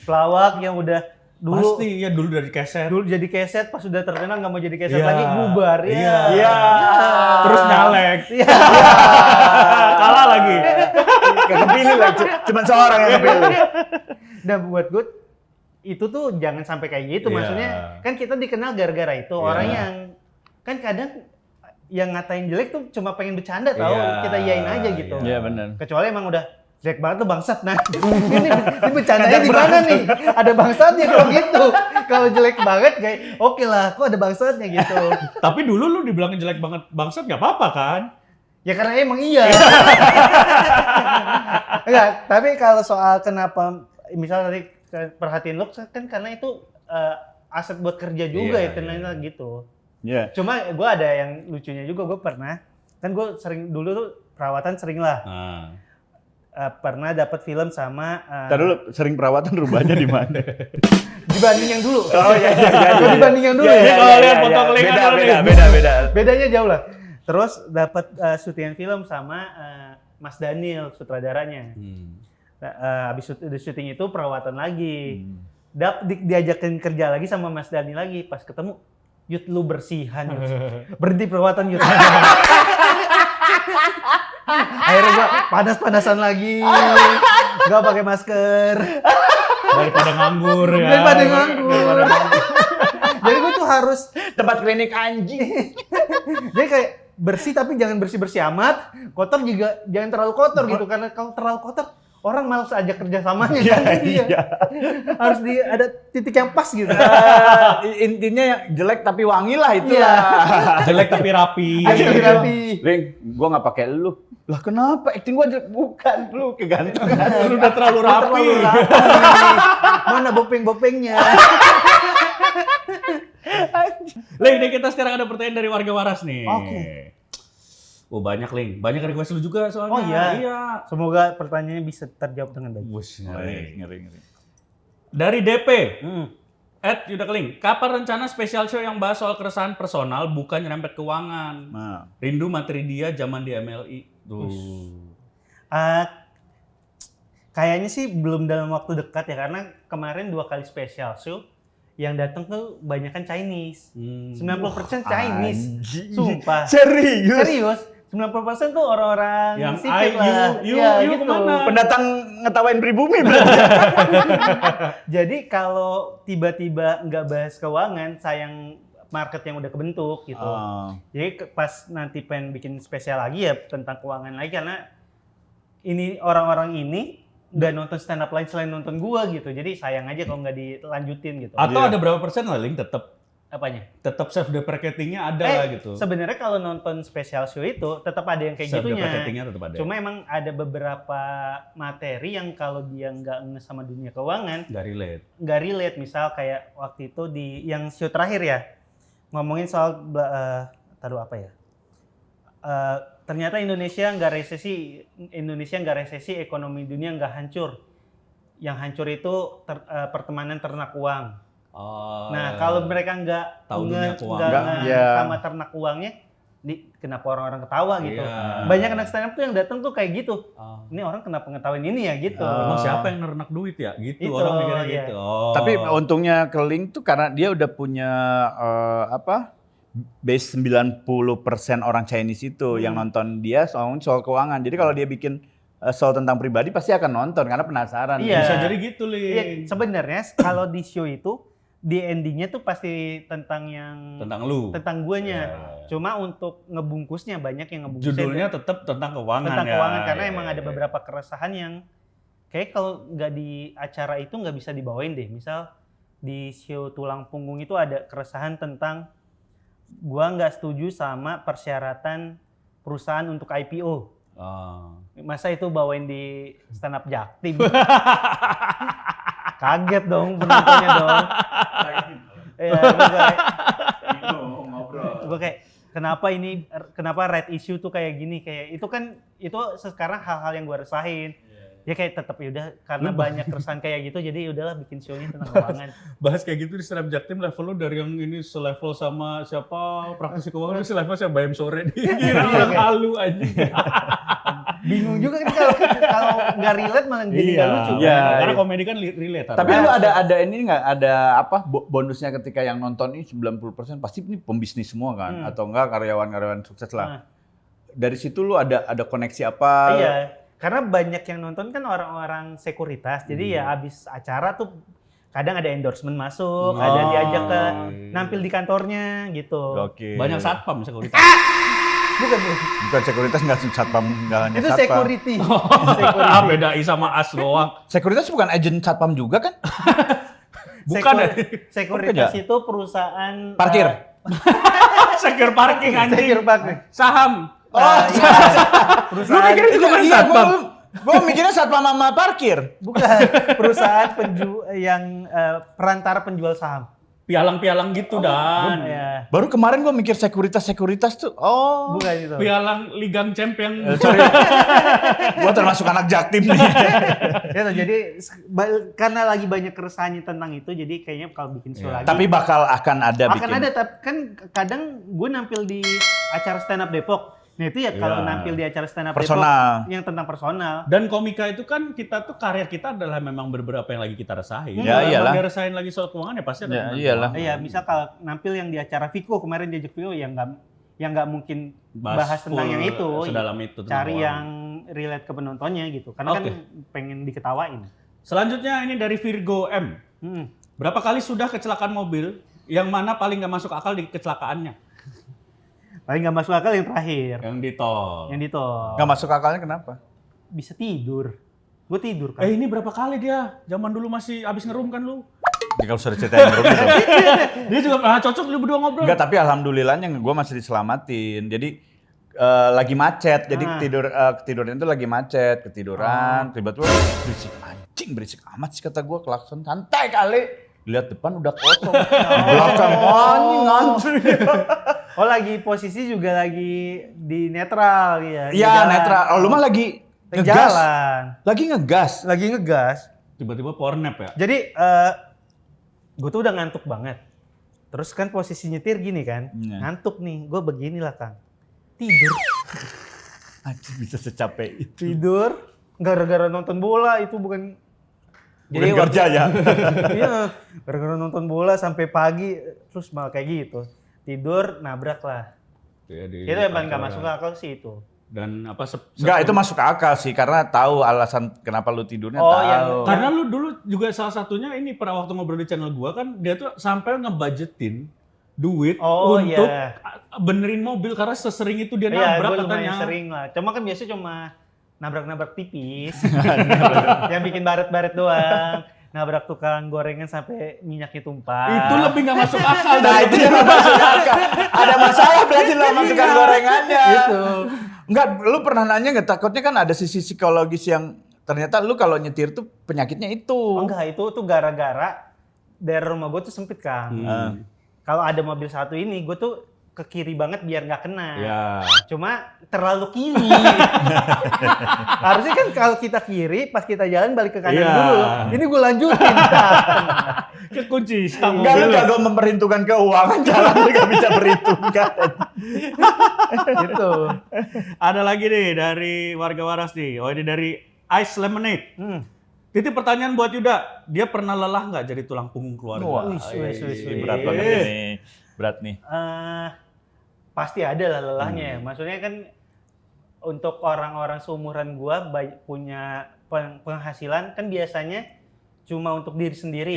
Pelawak yang udah dulu pasti ya dulu dari keset. dulu jadi keset, pas sudah terkenal nggak mau jadi keset Iya. lagi, bubar. Iya. Iya. Terus nyalek. Iya. Kalah lagi. Gak kepilih lah, cuma seorang yang kepilih. Dan buat gue itu tuh jangan sampai kayak gitu. Iya. Maksudnya kan kita dikenal gara-gara itu. Iya. Orang yang kan kadang yang ngatain jelek tuh cuma pengen bercanda tahu, Iya. kita iyain aja gitu. Iya benar. Kecuali emang udah jelek banget tuh bangsat. Nah, ini bercandanya di mana nih? Ada bangsatnya kalau gitu. Kalau jelek banget kayak oke lah, kok ada bangsatnya gitu. Tapi dulu lu dibilangin jelek banget bangsat nggak apa-apa kan? Ya karena emang iya. Enggak, tapi kalau soal kenapa misalnya tadi perhatiin look kan karena itu aset buat kerja juga Iya, ya ternyata gitu. Iya. Cuma gue ada yang lucunya juga, gue pernah kan gue sering dulu tuh perawatan sering lah. Pernah dapat film sama Ntar dulu sering perawatan rubahnya di mana? dibanding yang dulu. Oh iya. Gua dibanding yang dulu Iya, ya. iya, Kalau iya, lihat iya. foto kelingan Beda, lu beda, nih. beda. Bedanya jauh lah. Terus dapat syutingan film sama Mas Daniel sutradaranya. Habis syuting itu perawatan lagi. Diajakin kerja lagi sama Mas Daniel lagi. Pas ketemu, Yud lu bersihan Yud. Berhenti perawatan Yud. Akhirnya gua panas-panasan lagi. Gak pakai masker. Daripada nganggur ya. Daripada nganggur. Jadi gue tuh harus Tempat klinik anjing. jadi kayak bersih tapi jangan bersih-bersih amat, kotor juga jangan terlalu kotor gitu, karena kalau terlalu kotor orang malas ajak kerja samanya kan. Iya. Harus ada titik yang pas gitu. Intinya yang jelek tapi wangi lah itu Iya. lah. Jelek tapi rapi. Akhirnya rapi. Ling, gua nggak pakai lu. Lah kenapa? Acting gua jelek. Bukan, lu kegantengan. Lu udah terlalu rapi. Terlalu rapi. Mana bopeng-bopengnya? Ling, nih kita sekarang ada pertanyaan dari warga waras nih. Oke. Oh banyak Ling, banyak request lu juga soalnya. Oh iya. Iya. Semoga pertanyaannya bisa terjawab dengan baik. Bus, ngeri. Ngeri. Dari DP, Hmm. Yuda Keling, kapan rencana spesial show yang bahas soal keresahan personal bukan nyerempet keuangan? Nah, Rindu materi dia zaman di MLI. Tuh. Kayaknya sih belum dalam waktu dekat ya, karena kemarin 2 kali special show yang datang tuh banyakan Chinese. 90% Chinese. anjing. Sumpah. Serius? Serius. 90% tuh orang-orang Yang sipit I, lah. you Iya, gitu. kemana? Pendatang ngetawain pribumi berarti. Jadi kalau tiba-tiba nggak bahas keuangan, sayang market yang udah kebentuk gitu. Jadi pas nanti pengen bikin spesial lagi ya tentang keuangan lagi, karena ini orang-orang ini nggak nonton stand up lain selain nonton gua gitu. Jadi sayang aja kalau nggak dilanjutin gitu. Atau Iya. ada berapa persen lah Ling tetap Apanya? self deprecatingnya ada lah gitu. Sebenarnya kalau nonton special show itu tetap ada yang kayak Self gitunya. deprecatingnya tetap ada. Cuma emang ada beberapa materi yang kalau dia nggak nge sama dunia keuangan nggak relate. nggak relate. Misal kayak waktu itu di yang show terakhir ya, ngomongin soal taruh apa ya? Ternyata Indonesia nggak resesi, ekonomi dunia nggak hancur. Yang hancur itu pertemanan ternak uang. Oh. Nah, kalau mereka nggak Tahu dunia keuangan. nggak Iya. sama ternak uangnya, kenapa orang-orang ketawa gitu? Iya. Banyak anak stand up tuh yang datang tuh kayak gitu. Oh. Ini orang kenapa ngetawain ini ya gitu. Emang siapa yang nernak duit ya? Gitu Itu, orang mikirnya iya. gitu. Oh. Tapi untungnya Keling tuh karena dia udah punya base 90% orang Chinese itu yang nonton dia soal keuangan. Jadi kalau dia bikin soal tentang pribadi pasti akan nonton karena penasaran. Iya. bisa jadi gitu, Ling. Iya, sebenarnya kalau di show itu di endingnya tuh pasti tentang yang Tentang lu. tentang guanya. Iya. Cuma untuk ngebungkusnya banyak yang ngebungkusnya Judulnya tetap tentang keuangan tentang ya. keuangan, karena Iya, emang iya, ada iya. beberapa keresahan yang kayak kalau nggak di acara itu nggak bisa dibawain deh. Misal di show Tulang Punggung itu ada keresahan tentang gua nggak setuju sama persyaratan perusahaan untuk IPO. Masa itu bawain di stand up Jaktim. Kaget dong penontonnya dong. Iya, gue kayak kenapa right issue tuh kayak gini, kayak itu sekarang hal-hal yang gue resahin. Ya kayak tetap udah karena banyak keresahan kayak gitu, jadi udahlah bikin show-nya tentang keuangan. Bahas kayak gitu di stand up Jaktim level lu dari yang ini selevel sama siapa praktisi keuangan, selevel sama Bayam Sore dikira orang halu aja. Bingung juga kan kalau nggak relate malah jadi nggak lucu. Iya. Karena komedi kan relate. Tapi lu ada ini nggak, ada apa bonusnya ketika yang nonton ini 90% pasti ini pembisnis semua kan, atau enggak karyawan-karyawan sukses lah. Dari situ lu ada koneksi apa? Iya, karena banyak yang nonton kan orang-orang sekuritas, jadi ya abis acara tuh kadang ada endorsement masuk, ada diajak ke nampil di kantornya gitu. Oke. Banyak satpam sekuritas. Bukan sekuritas, nggak satpam, nggak hanya Itu satpam. security. Beda I sama as doang. Sekuritas bukan agen satpam juga kan? Bukan ya? Sekuritas itu perusahaan Parkir. Secure parking anjing. Secure parking. Saham. Iya. Lu mikir itu bukan Iya, satpam? gua mikirnya satpam sama parkir. Bukan, perusahaan yang perantara penjual saham. Pialang-pialang gitu dan. Ya. Baru kemarin gua mikir sekuritas tuh. Oh. Bukan itu. Pialang Ligang Champion. Sorry. Gua termasuk anak Jaktim nih. Ya, jadi karena lagi banyak keresahannya tentang itu, jadi kayaknya kalau bikin show lagi. Tapi akan ada Tapi kan kadang gue nampil di acara stand up Depok. Nah itu ya kalau nampil di acara stand up personal. Depok yang tentang personal. Dan komika itu kan karya kita adalah memang beberapa yang lagi kita resahin. Ya, iyalah. Kalau dia resahin lagi soal keuangan ya pasti ada. Ya, iyalah. Iya, misal kalau nampil yang di acara Viko kemarin diajak Viko yang nggak mungkin bahas tentang yang itu. Sedalam itu. Cari yang relate ke penontonnya gitu. Karena kan pengen diketawain. Selanjutnya ini dari Virgo M. Berapa kali sudah kecelakaan mobil? Yang mana paling nggak masuk akal di kecelakaannya? Paling nggak masuk akal yang terakhir. Yang di tol. Yang di tol. Nggak masuk akalnya kenapa? Bisa tidur. Gue tidur kan. Ini berapa kali dia? Zaman dulu masih abis ngerum kan lu? Ya, kalau sudah ceritain terus gitu. Dia juga cocok lu berdua ngobrol. Enggak, tapi alhamdulillahnya gue masih diselamatin. Jadi lagi macet, jadi tidurnya itu lagi macet, ketiduran, tiba-tiba berisik amat sih kata gue, klakson santai kali. Lihat depan udah kosong, belakang ngantri. Oh lagi posisi juga lagi di netral ya? Iya netral, oh lu mah lagi ngegas. Jalan. Lagi ngegas. Tiba-tiba power nap ya? Jadi gue tuh udah ngantuk banget. Terus kan posisi nyetir gini kan, ngantuk nih, gue beginilah Kang. Tidur. Anjir bisa secapek itu. Tidur, gara-gara nonton bola itu bukan... Jadi kerja ya? Iya, gara-gara nonton bola sampai pagi, terus malah kayak gitu. Tidur, nabrak lah. Itu yang paling gak masuk akal sih itu. Dan apa? Enggak, itu masuk akal sih, karena tahu alasan kenapa lu tidurnya tahu. Karena lu dulu juga salah satunya ini pernah waktu ngobrol di channel gua kan, dia tuh sampai ngebudgetin duit untuk benerin mobil karena sesering itu dia nabrak katanya. Iya, sering lah. Cuma kan biasa cuma nabrak-nabrak tipis. Yang bikin baret-baret doang. Nabrak tukang gorengan sampai minyaknya tumpah. Itu lebih nggak masuk akal. Nah itu yang nggak masuk akal. Ada masalah berarti lah sama tukang gorengannya. Gitu. Enggak, lu pernah nanya nggak, takutnya kan ada sisi psikologis yang ternyata lu kalau nyetir tuh penyakitnya itu. Oh, enggak, itu tuh gara-gara daerah rumah gue tuh sempit Kang. Kalau ada mobil satu ini, gue tuh ke kiri banget biar nggak kena. Ya. Cuma terlalu kiri. Harusnya kan kalau kita kiri, pas kita jalan balik ke kanan dulu. Ini gue lanjutin. Kekunci. Enggak, lu jago memperhitungkan keuangan, jalan juga bisa berhitungkan. Gitu. Ada lagi nih dari warga waras nih. Oh ini dari Ice Lemonade. Titip pertanyaan buat Yuda. Dia pernah lelah nggak jadi tulang punggung keluarga? Berat banget ini. Berat nih. Pasti ada lah lelahnya ya. Maksudnya kan untuk orang-orang seumuran gua punya penghasilan kan biasanya cuma untuk diri sendiri.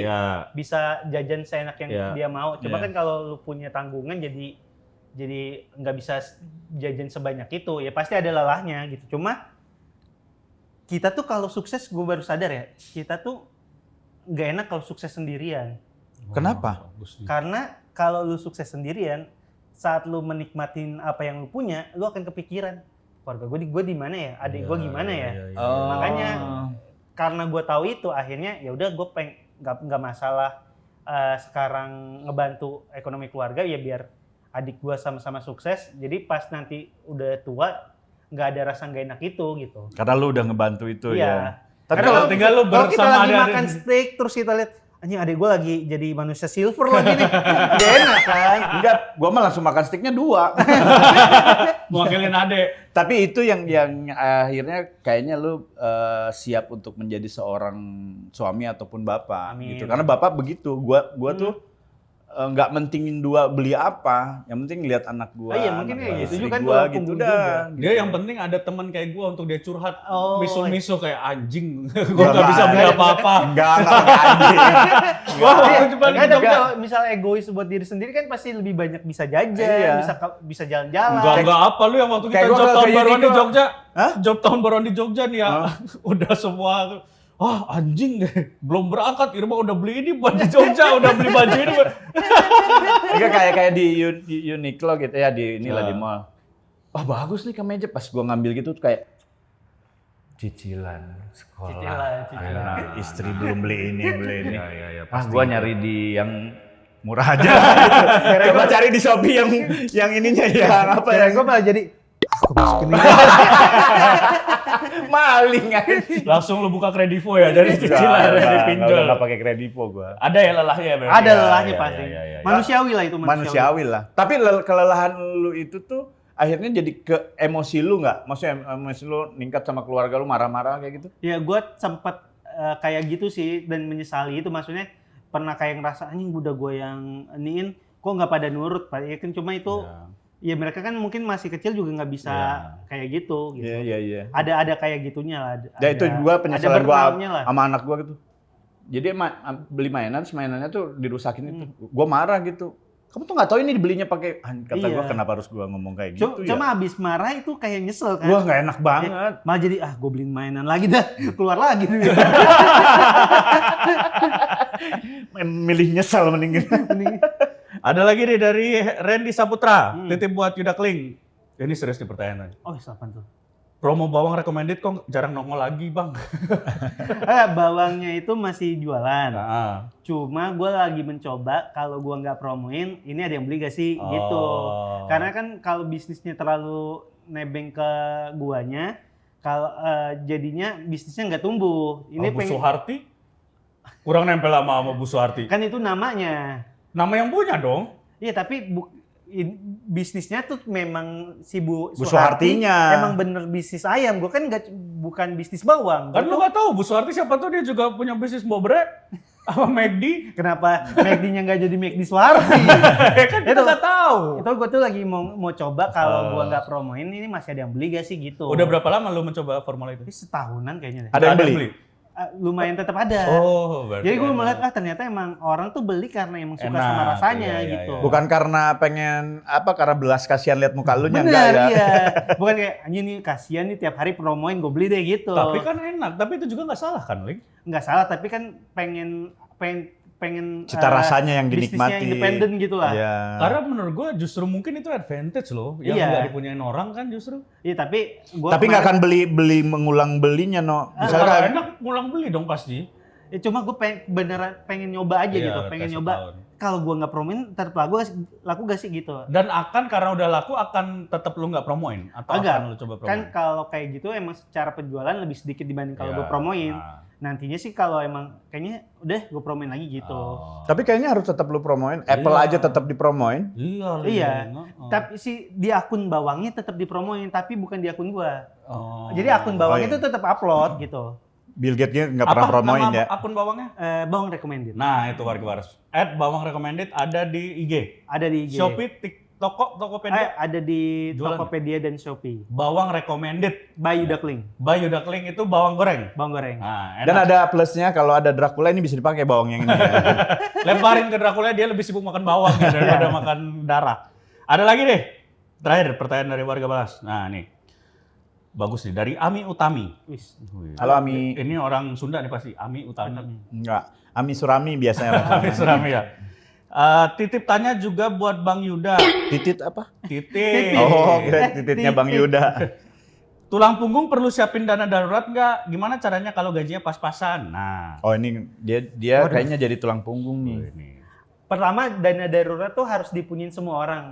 Bisa jajan seenak yang dia mau. Coba kan kalau lu punya tanggungan jadi nggak bisa jajan sebanyak itu. Ya pasti ada lelahnya gitu. Cuma kita tuh kalau sukses, gue baru sadar ya, kita tuh nggak enak kalau sukses sendirian. Kenapa? Karena kalau lu sukses sendirian, saat lu menikmatin apa yang lu punya, lu akan kepikiran, keluarga gue di mana ya, adik gue gimana ya. Oh. Makanya karena gue tahu itu akhirnya ya udah gue nggak masalah sekarang ngebantu ekonomi keluarga ya biar adik gue sama-sama sukses. Jadi pas nanti udah tua nggak ada rasa nggak enak itu gitu. Karena lu udah ngebantu itu ya. Tapi kalau tinggal lu kalau kita bersama lagi adik-adik. makan steak terus kita lihat anjing adik gue lagi jadi manusia silver lagi nih. Gak enak kan? Enggak, gua mah langsung makan steaknya 2. Mewakilin adek. Tapi itu yang akhirnya kayaknya lu siap untuk menjadi seorang suami ataupun bapak. Amin. Gitu. Karena bapak begitu. Gua tuh nggak mentingin beli apa, yang penting lihat anak gua. Iya, mungkin anak ya istri itu juga kan gua tulang gitu punggung dah. juga. Dia yang penting ada teman kayak gue untuk dia curhat, Oh, miso-miso kayak anjing. Gue Gua nggak bisa beli nggak- apa-apa. Enggak pakai anjing. Wah, Iya, waktu Jepang nggak, gitu tapi kan. kalau misal egois buat diri sendiri kan pasti lebih banyak bisa jajan, Iya. bisa jalan-jalan. Enggak apa lu yang waktu kita Kayak gua job ke tahun baruan di Uniqlo. Jogja. Hah? Job tahun baruan di Jogja nih ya. Hah? Udah semua anjing deh, belum berangkat Irma udah beli ini buat di Jogja, udah beli baju ini. Enggak kayak di Uniqlo gitu ya, di inilah di Nah. mall. Wah, bagus nih kemeja. Pas gua ngambil gitu tuh kayak cicilan sekolah. Cicilan. Anak istri belum beli ini. Iya, Ah, gua nyari di yang murah aja. Coba cari di Shopee yang ininya ya, apa ya? Gue malah jadi aku masukin ini. Maling anjing. Langsung lu buka Kredivo ya dari cicilan dari pinjol. Enggak pakai Kredivo gua. Ada ya lelahnya ya berarti. Ada ya? lelahnya Iya, pasti. iya, iya. Manusiawi lah itu Manusiawi lah. Tapi kelelahan lu itu tuh akhirnya jadi ke emosi lu nggak? Maksudnya emosi lu ningkat sama keluarga lu marah-marah kayak gitu? Ya gue sempet kayak gitu sih dan menyesali itu, maksudnya pernah kayak ngerasa anjing udah gue yang iniin kok nggak pada nurut Pak. Ya kan cuma itu ya mereka kan mungkin masih kecil juga nggak bisa kayak gitu. Iya. Ada kayak gitunya lah. Ya itu gua penyesalan gua burnout-nya lah. sama anak gua gitu. Jadi beli mainannya tuh dirusakin itu. Gua marah gitu. Kamu tuh nggak tahu ini dibelinya pakai kata Iya. gua kenapa harus gua ngomong kayak gitu ya? Cuma abis marah itu kayak nyesel kan. Gua nggak enak banget. Malah jadi gue beliin mainan lagi dah, keluar lagi duit. Milih nyesal mending. Ada lagi nih dari Randy Saputra, titip buat Yuda Kling. Ini serius nih pertanyaan. Oh, siapa tuh? Promo bawang recommended kok jarang nongol lagi bang. Bawangnya itu masih jualan. Nah, Cuma gue lagi mencoba kalau gue nggak promoin, ini ada yang beli gak sih Oh. gitu. Karena kan kalau bisnisnya terlalu nebeng ke guanya, kalau jadinya bisnisnya nggak tumbuh. ini Bu Suharti kurang nempel sama Bu Suharti. Kan itu namanya. Nama yang punya dong. Iya tapi bisnisnya tuh memang si Bu Suhartinya. emang bener bisnis ayam. Gue kan bukan bisnis bawang. Kan lu nggak tahu Bu Suharti siapa tuh dia juga punya bisnis bobre sama McD. Kenapa McD-nya nggak jadi McD Suharti? Kan kita nggak tahu. Itu gue tuh lagi mau coba kalau gue nggak promoin ini masih ada yang beli gak sih gitu. Udah berapa lama lu mencoba formula itu? Ini setahunan kayaknya deh. Ada yang beli? Lumayan tetap ada. Oh, berarti. Jadi gue enak. melihat ternyata emang orang tuh beli karena emang suka Enak, sama rasanya iya, gitu. iya. Bukan karena pengen karena belas kasihan lihat muka lu nya Bener, enggak ya. iya. Bukan kayak anjing nih kasihan nih tiap hari promoin gue beli deh gitu. Tapi kan enak, tapi itu juga nggak salah kan, Ling? nggak salah, tapi kan pengen Cita rasanya yang bisnisnya dinikmati. independen gitu lah. Iya. Karena menurut gue justru mungkin itu advantage loh, yang Iya. nggak dipunyain orang kan justru. Iya, tapi gue Tapi nggak akan beli mengulang belinya, no. Kalau Misalkan enak pulang beli dong pasti. cuma gue beneran pengen nyoba aja Iya, gitu, pengen tes nyoba. setahun. Kalau gue nggak promoin, tetap laku gak sih gitu? Dan karena udah laku akan tetap lu nggak promoin atau Agak. akan lu coba promoin? Kan kalau kayak gitu emang secara penjualan lebih sedikit dibanding kalau Iya, gue promoin. nah. Nantinya sih kalau emang kayaknya udah gue promoin lagi gitu. Oh. tapi kayaknya harus tetap lu promoin. Apple Iya. aja tetap dipromoin. Iya, Ling. Iya. Oh. Tapi si di akun bawangnya tetap dipromoin, tapi bukan di akun gue. Oh. Jadi akun bawangnya iya. itu tetap upload gitu. Bill Gates-nya nggak pernah apa promoin nama ya. akun bawangnya? Bawang recommended. Nah, itu warga waras. @bawang recommended ada di IG. Ada di IG. Shopee, Tokopedia, ada di Jualan. Tokopedia dan Shopee. bawang recommended. By Yuda Kling, By Yuda Kling itu bawang goreng. bawang goreng. Nah, Dan enak. ada plusnya kalau ada Dracula ini bisa dipakai bawang yang ini. Ya. Lemparin ke Dracula, dia lebih sibuk makan bawang ya daripada makan darah. Ada lagi deh. Terakhir pertanyaan dari warga balas. Nah, nih. Bagus nih dari Ami Utami. Wis. Halo Ami. Ini orang Sunda nih pasti. Ami Utami. Enggak. Ami Surami biasanya. Ami Surami ya. Titip tanya juga buat Bang Yuda. Titit apa? Titik. Oh, kira tititnya Bang Yuda. tulang punggung perlu siapin dana darurat nggak? Gimana caranya kalau gajinya pas-pasan? Nah, Oh ini dia kayaknya jadi tulang punggung nih. ini. Pertama, dana darurat tuh harus dipunyin semua orang.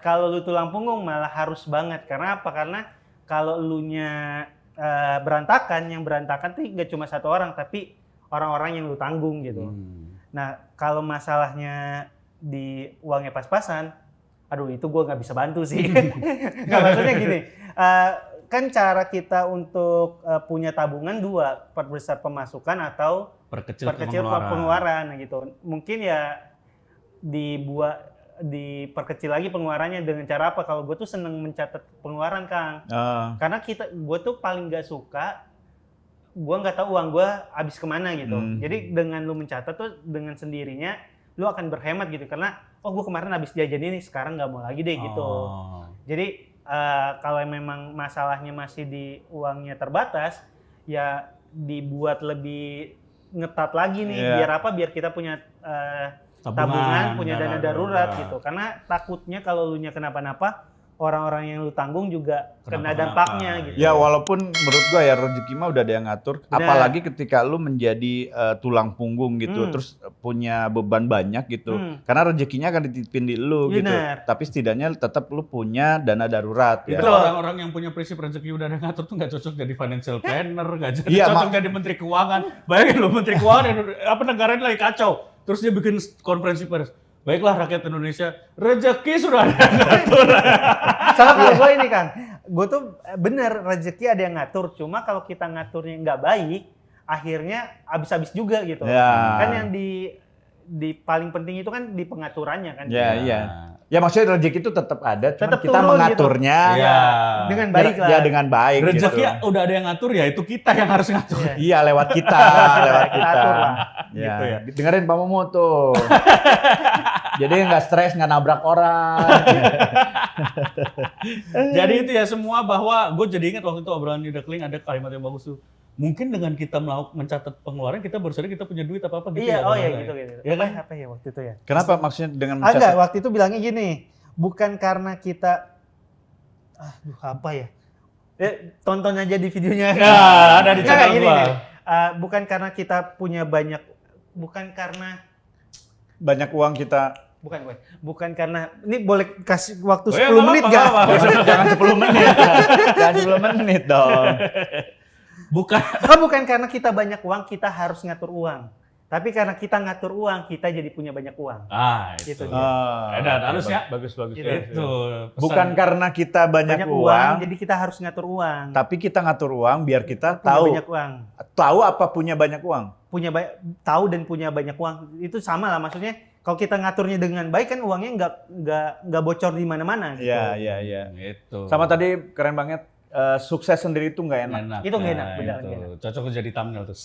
Kalau lu tulang punggung malah harus banget. Karena apa? Karena kalau lu nya berantakan, yang berantakan tuh nggak cuma satu orang, tapi orang-orang yang lu tanggung gitu. Nah, kalau masalahnya di uangnya pas-pasan, aduh itu gue nggak bisa bantu sih. Nggak, maksudnya gini, kan cara kita untuk punya tabungan dua, perbesar pemasukan atau Perkecil pengeluaran gitu. Mungkin ya diperkecil lagi pengeluarannya dengan cara apa? Kalau gue tuh seneng mencatat pengeluaran, Kang. Karena gue tuh paling nggak suka gue nggak tahu uang gue habis kemana gitu. Jadi dengan lu mencatat tuh dengan sendirinya lu akan berhemat gitu, karena gue kemarin habis jajan ini, sekarang nggak mau lagi deh gitu. Jadi kalau memang masalahnya masih di uangnya terbatas, ya dibuat lebih ngetat lagi nih. Biar apa? Biar kita punya tabungan, punya dana darurat gitu. Karena takutnya kalau lu nya kenapa-napa, orang-orang yang lu tanggung juga kena dampaknya gitu. Ya walaupun menurut gua ya rezeki mah udah ada yang ngatur. Benar. Apalagi ketika lu menjadi tulang punggung gitu, terus punya beban banyak gitu. Karena rezekinya akan dititipin di lu gitu. Tapi setidaknya tetap lu punya dana darurat ya. Itu orang-orang yang punya prinsip rezeki udah ada ngatur tuh nggak cocok jadi financial planner, nggak cocok jadi menteri keuangan. Bayangin lu menteri keuangan negara ini lagi kacau. Terus dia bikin konferensi pers. Baiklah rakyat Indonesia, rezeki sudah ada yang ngatur. Salah kalau gue ini, Kang. Gue tuh bener rezeki ada yang ngatur. Cuma kalau kita ngaturnya nggak baik, akhirnya habis-habis juga gitu. Kan yang di paling penting itu kan di pengaturannya kan. Iya. Ya maksudnya rezeki itu tetap ada, cuma Tetap kita turun mengaturnya gitu. Dengan baik lah. Ya dengan baik Rezeki gitu. udah ada yang ngatur, ya itu kita yang harus ngatur. Iya lewat kita, lewat kita. atur lah. Ya. Gitu ya. Dengerin Pak Momo tuh. Jadi nggak stres, nggak nabrak orang. Jadi itu ya semua, bahwa gue jadi ingat waktu itu obrolan di The Kling ada kalimat yang bagus tuh. Mungkin dengan kita mencatat pengeluaran, kita baru sadar kita punya duit apa gitu. Iya, ya. gitu. Ya kan? Apa ya waktu itu ya? Kenapa maksudnya dengan Enggak, mencatat? waktu itu bilangnya gini, bukan karena kita, apa ya? Tonton aja di videonya. Ya, ada di channel gini, gua. bukan karena kita punya banyak, bukan karena Banyak uang kita. bukan karena, ini boleh kasih waktu 10 nggak menit apa-apa, nggak? nggak apa-apa. Jangan 10 menit. Jangan 10 menit dong. Bukan karena kita banyak uang, kita harus ngatur uang. Tapi karena kita ngatur uang, kita jadi punya banyak uang. Itu. Gitu. Harus ya. Bagus. Gitu. Itu. Bukan karena kita banyak uang, jadi kita harus ngatur uang. tapi kita ngatur uang biar kita Punya tahu banyak uang. tahu apa punya banyak uang. Tahu dan punya banyak uang itu sama lah, maksudnya kalau kita ngaturnya dengan baik kan uangnya nggak bocor di mana-mana gitu. Iya. Itu. Sama tadi keren banget, sukses sendiri itu nggak enak. Itu nggak enak, benar itu. nggak enak. Cocok jadi thumbnail tuh.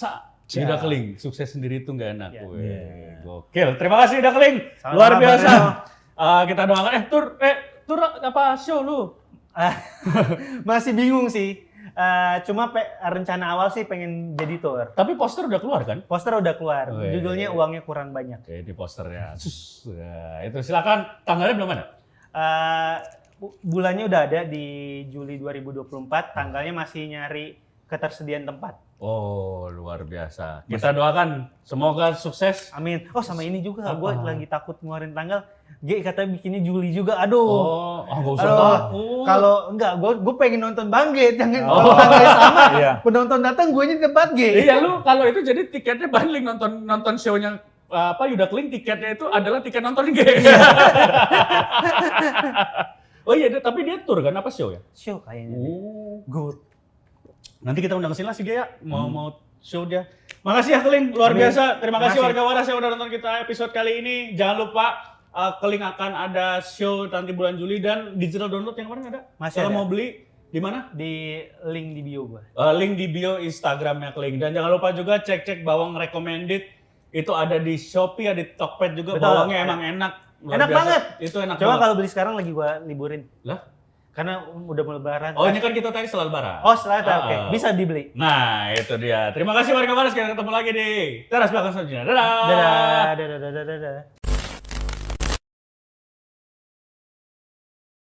Yuda Keling, sukses sendiri itu nggak enak. Ya. Gokil. Terima kasih Yuda Keling. Sama-sama, Luar biasa. Bang. Kita doakan. Tur apa show lu? Masih bingung sih. Cuma rencana awal sih pengen jadi tour. Tapi poster udah keluar kan? Poster udah keluar. Wih. Judulnya Uangnya Kurang Banyak. Oke, di posternya. Ya, itu silakan. Tanggalnya belum ada? Bulannya udah ada di Juli 2024. Tanggalnya masih nyari ketersediaan tempat. Oh, luar biasa. Kita doakan semoga sukses. Amin. Oh, sama ini juga. Gue lagi takut ngeluarin tanggal. Katanya bikinnya Juli juga. Aduh. Nggak usah takut. Kalau enggak, gue pengen nonton Bang G. Jangan kalau tanggalnya sama. Iya. Penonton datang, gue nya tempat G. Iya, lu kalau itu jadi tiketnya bundling, nonton show-nya Yuda Keling, tiketnya itu adalah tiket nonton G. Oh iya, tapi dia tour kan, apa show ya? Show kayaknya. Good. Nanti kita undang sini lah si Gia, mau show dia. Makasih ya Keling, luar biasa. Terima kasih warga waras yang udah nonton kita episode kali ini. Jangan lupa Keling akan ada show nanti bulan Juli, dan digital download yang kemarin ada. Masih Kalau ada. mau beli di mana? Di link di bio gue. Link di bio Instagramnya Keling. Dan jangan lupa juga cek bawang recommended. Itu ada di Shopee, ada di Tokped juga. Betul. Bawangnya emang enak. Luar Enak biasa. banget. Itu enak Coba banget. kalau beli sekarang lagi gue liburin. Lah? Karena udah mulai lebaran. Oh, ini kan kita tadi setelah lebaran. Oh, setelah itu oke. Bisa dibeli. Nah, itu dia. Terima kasih warga waras. Kita ketemu lagi di teras belakang selanjutnya. Dadah. Dadah.